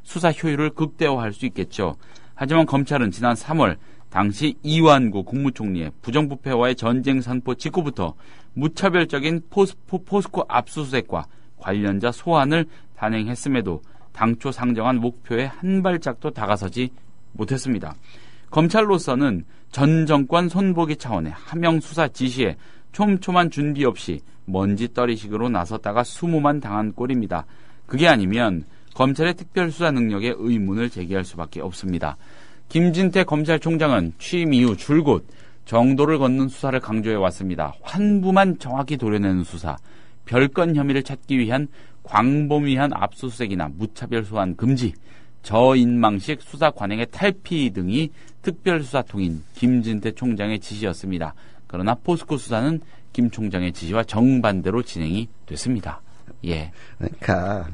수사 효율을 극대화할 수 있겠죠. 하지만 검찰은 지난 3월 당시 이완구 국무총리의 부정부패와의 전쟁 선포 직후부터 무차별적인 포스코 압수수색과 관련자 소환을 단행했음에도 당초 상정한 목표에 한 발짝도 다가서지 못했습니다. 검찰로서는 전 정권 손보기 차원의 하명 수사 지시에 촘촘한 준비 없이 먼지떨이식으로 나섰다가 수모만 당한 꼴입니다. 그게 아니면 검찰의 특별수사 능력에 의문을 제기할 수밖에 없습니다. 김진태 검찰총장은 취임 이후 줄곧 정도를 걷는 수사를 강조해 왔습니다. 환부만 정확히 도려내는 수사, 별건 혐의를 찾기 위한 광범위한 압수수색이나 무차별 소환 금지, 저인망식 수사 관행의 탈피 등이 특별수사통인 김진태 총장의 지시였습니다. 그러나 포스코 수사는 김 총장의 지시와 정반대로 진행이 됐습니다. 예.
그러니까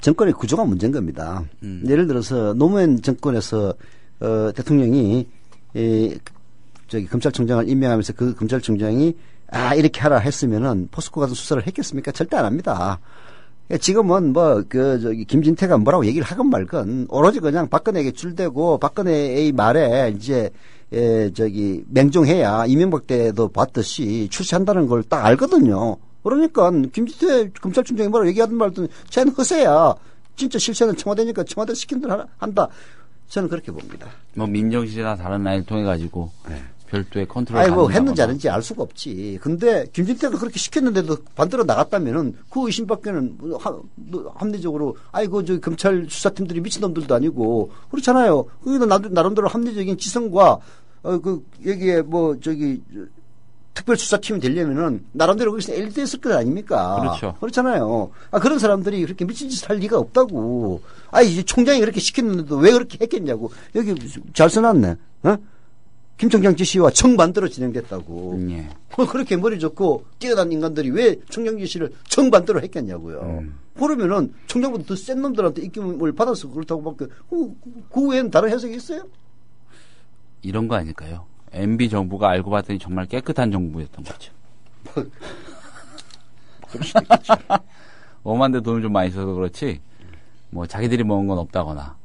정권의 구조가 문제인 겁니다. 예를 들어서 노무현 정권에서 대통령이 저기 검찰총장을 임명하면서 그 검찰총장이 이렇게 하라 했으면은 포스코 같은 수사를 했겠습니까? 절대 안 합니다. 지금은 저기 김진태가 뭐라고 얘기를 하건 말건 오로지 그냥 박근혜에게 줄대고 박근혜의 말에 이제 저기 맹종해야 이명박 때도 봤듯이 출시한다는 걸 딱 알거든요. 그러니까 김진태 검찰총장이 뭐라고 얘기하든 말든 쟤는 허세야. 진짜 실세는 청와대니까 청와대 시킨 대로 한다. 저는 그렇게 봅니다.
뭐 민정실이나 다른 라인을 통해 가지고 별도의 컨트롤.
아니 뭐 했는지 안 했는지 알 수가 없지. 근데 김진태가 그렇게 시켰는데도 반대로 나갔다면은 그 의심밖에는 합리적으로 아이고 저 검찰 수사팀들이 미친놈들도 아니고 그렇잖아요. 그게 나름대로 합리적인 지성과 여기에 저기 특별수사팀이 되려면은 나름대로 거기서 엘리트였을 것 아닙니까?
그렇죠.
그렇잖아요. 그런 사람들이 그렇게 미친 짓을 할 리가 없다고. 이제 총장이 그렇게 시켰는데도 왜 그렇게 했겠냐고. 여기 잘 써놨네. 김 총장 지시와 정반대로 진행됐다고.
예.
그렇게 머리 좋고 뛰어난 인간들이 왜 총장 지시를 정반대로 했겠냐고요. 그러면은 총장보다 더 센 놈들한테 입김을 받아서 그렇다고 밖에 그 외에는 다른 해석이 있어요?
이런 거 아닐까요? MB 정부가 알고 봤더니 정말 깨끗한 정부였던 거죠.
그럴 수도 있겠죠.
엄한데 돈을 좀 많이 써서 그렇지 뭐 자기들이 먹은 건 없다거나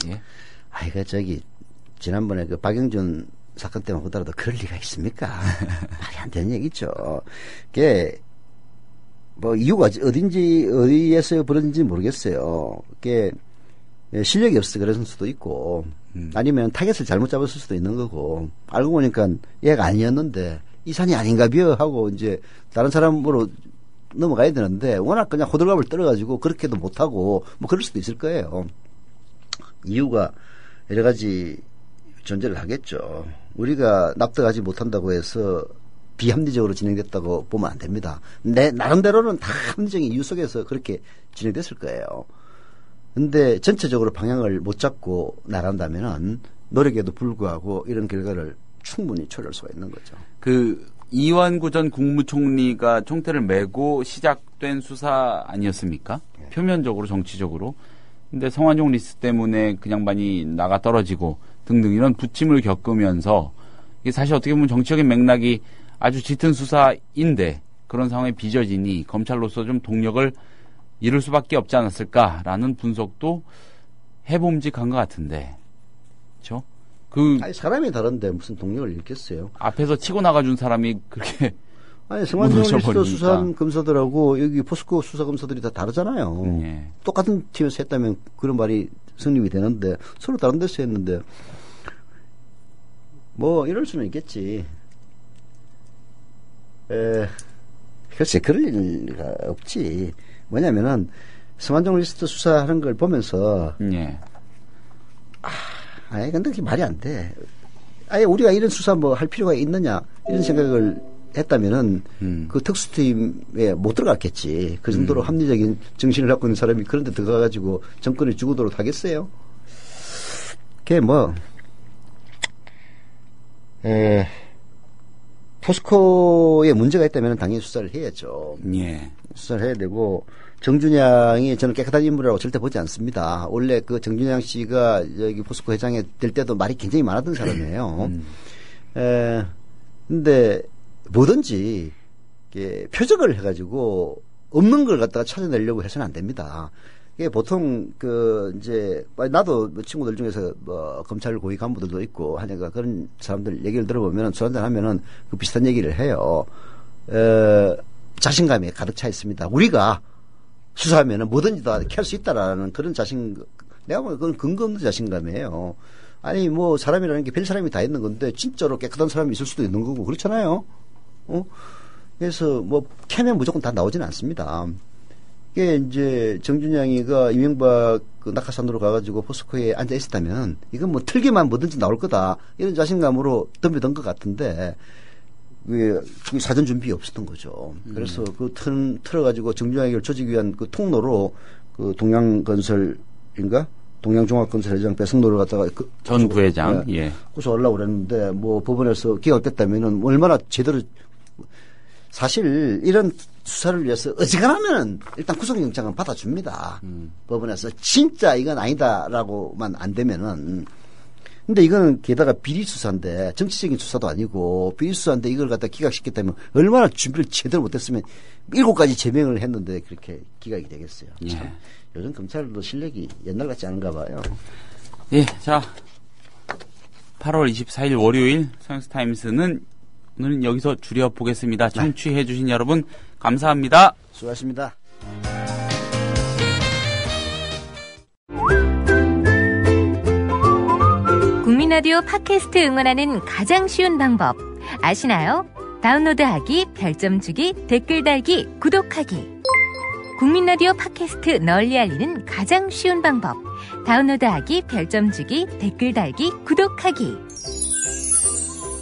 예.
아이가 지난번에 그 박영준 사건 때문에 보더라도 그럴 리가 있습니까? 말이 안 되는 얘기죠. 그게 뭐 이유가 어디에서 벌어진지 모르겠어요. 그게 실력이 없어서 그랬을 수도 있고 아니면 타겟을 잘못 잡았을 수도 있는 거고 알고 보니까 얘가 아니었는데 이 산이 아닌가벼 하고 이제 다른 사람으로 넘어가야 되는데 워낙 그냥 호들갑을 떨어가지고 그렇게도 못하고 뭐 그럴 수도 있을 거예요. 이유가 여러 가지 존재를 하겠죠. 우리가 납득하지 못한다고 해서 비합리적으로 진행됐다고 보면 안 됩니다. 나름대로는 다 합리적인 이유 속에서 그렇게 진행됐을 거예요. 근데 전체적으로 방향을 못 잡고 나간다면은 노력에도 불구하고 이런 결과를 충분히 초래할 수가 있는 거죠.
이완구 전 국무총리가 총대를 메고 시작된 수사 아니었습니까? 네. 표면적으로 정치적으로. 근데 성완종 리스트 때문에 그 양반이 나가 떨어지고 등등 이런 부침을 겪으면서 이게 사실 어떻게 보면 정치적인 맥락이 아주 짙은 수사인데 그런 상황에 빚어지니 검찰로서 좀 동력을 잃을 수밖에 없지 않았을까라는 분석도 해봄직한 것 같은데, 그렇죠?
아니, 사람이 다른데 무슨 동력을 잃겠어요?
앞에서 치고 나가준 사람이 그렇게
아니 성완종 리스트 수사한 검사들하고 여기 포스코 수사 검사들이 다 다르잖아요.
예.
똑같은 팀에서 했다면 그런 말이 성립이 되는데 서로 다른 데서 했는데 뭐 이럴 수는 있겠지. 글쎄 그럴 리가 없지. 뭐냐면은 성완종 리스트 수사하는 걸 보면서
예.
아니 근데 그게 말이 안 돼. 아예 우리가 이런 수사 뭐 할 필요가 있느냐 이런 생각을 했다면은 그 특수팀에 못 들어갔겠지. 그 정도로 합리적인 정신을 갖고 있는 사람이 그런 데 들어가가지고 정권을 죽이도록 하겠어요? 그게 뭐 포스코에 문제가 있다면 당연히 수사를 해야죠.
예.
수사를 해야 되고 정준양이 저는 깨끗한 인물이라고 절대 보지 않습니다. 원래 그 정준양 씨가 여기 포스코 회장이 될 때도 말이 굉장히 많았던 사람이에요. 근데 뭐든지 표적을 해가지고 없는 걸 갖다가 찾아내려고 해서는 안 됩니다. 이게 보통 이제 나도 친구들 중에서 뭐 검찰 고위 간부들도 있고 하니까 그런 사람들 얘기를 들어보면 술 한잔 하면은 그 비슷한 얘기를 해요. 자신감이 가득 차 있습니다. 우리가 수사하면은 뭐든지 다 캘 수 있다라는 그런 내가 보면 그건 근거 없는 자신감이에요. 아니 뭐 사람이라는 게 별 사람이 다 있는 건데 진짜로 깨끗한 사람이 있을 수도 있는 거고 그렇잖아요. 그래서 뭐 캐면 무조건 다 나오지는 않습니다. 이게 이제 정준양이가 이명박 그 낙하산으로 가가지고 포스코에 앉아 있었다면 이건 뭐 틀기만 뭐든지 나올 거다 이런 자신감으로 덤비던 것 같은데 그 사전 준비 없었던 거죠. 그래서 그 틀어가지고 정준양이를 조지기 위한 그 통로로 그 동양건설인가? 동양종합건설 회장 배승노를 갖다가
전 부회장
고소하려고 그랬는데 뭐 법원에서 기각됐다면은 얼마나 제대로 사실 이런 수사를 위해서 어지간하면 일단 구속영장은 받아줍니다. 법원에서 진짜 이건 아니다라고만 안 되면은. 근데 이거는 게다가 비리수사인데 정치적인 수사도 아니고 비리수사인데 이걸 갖다 기각시켰다면 얼마나 준비를 제대로 못했으면 7가지 제명을 했는데 그렇게 기각이 되겠어요. 참 요즘 검찰도 실력이 옛날 같지 않은가 봐요.
예, 자 8월 24일 월요일 서영스타임스는 오늘은 여기서 줄여보겠습니다. 청취해 주신 여러분 감사합니다.
수고하셨습니다.
국민라디오 팟캐스트 응원하는 가장 쉬운 방법 아시나요? 다운로드하기, 별점 주기, 댓글 달기, 구독하기. 국민라디오 팟캐스트 널리 알리는 가장 쉬운 방법 다운로드하기, 별점 주기, 댓글 달기, 구독하기.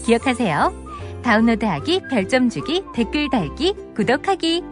기억하세요. 다운로드하기, 별점 주기, 댓글 달기, 구독하기.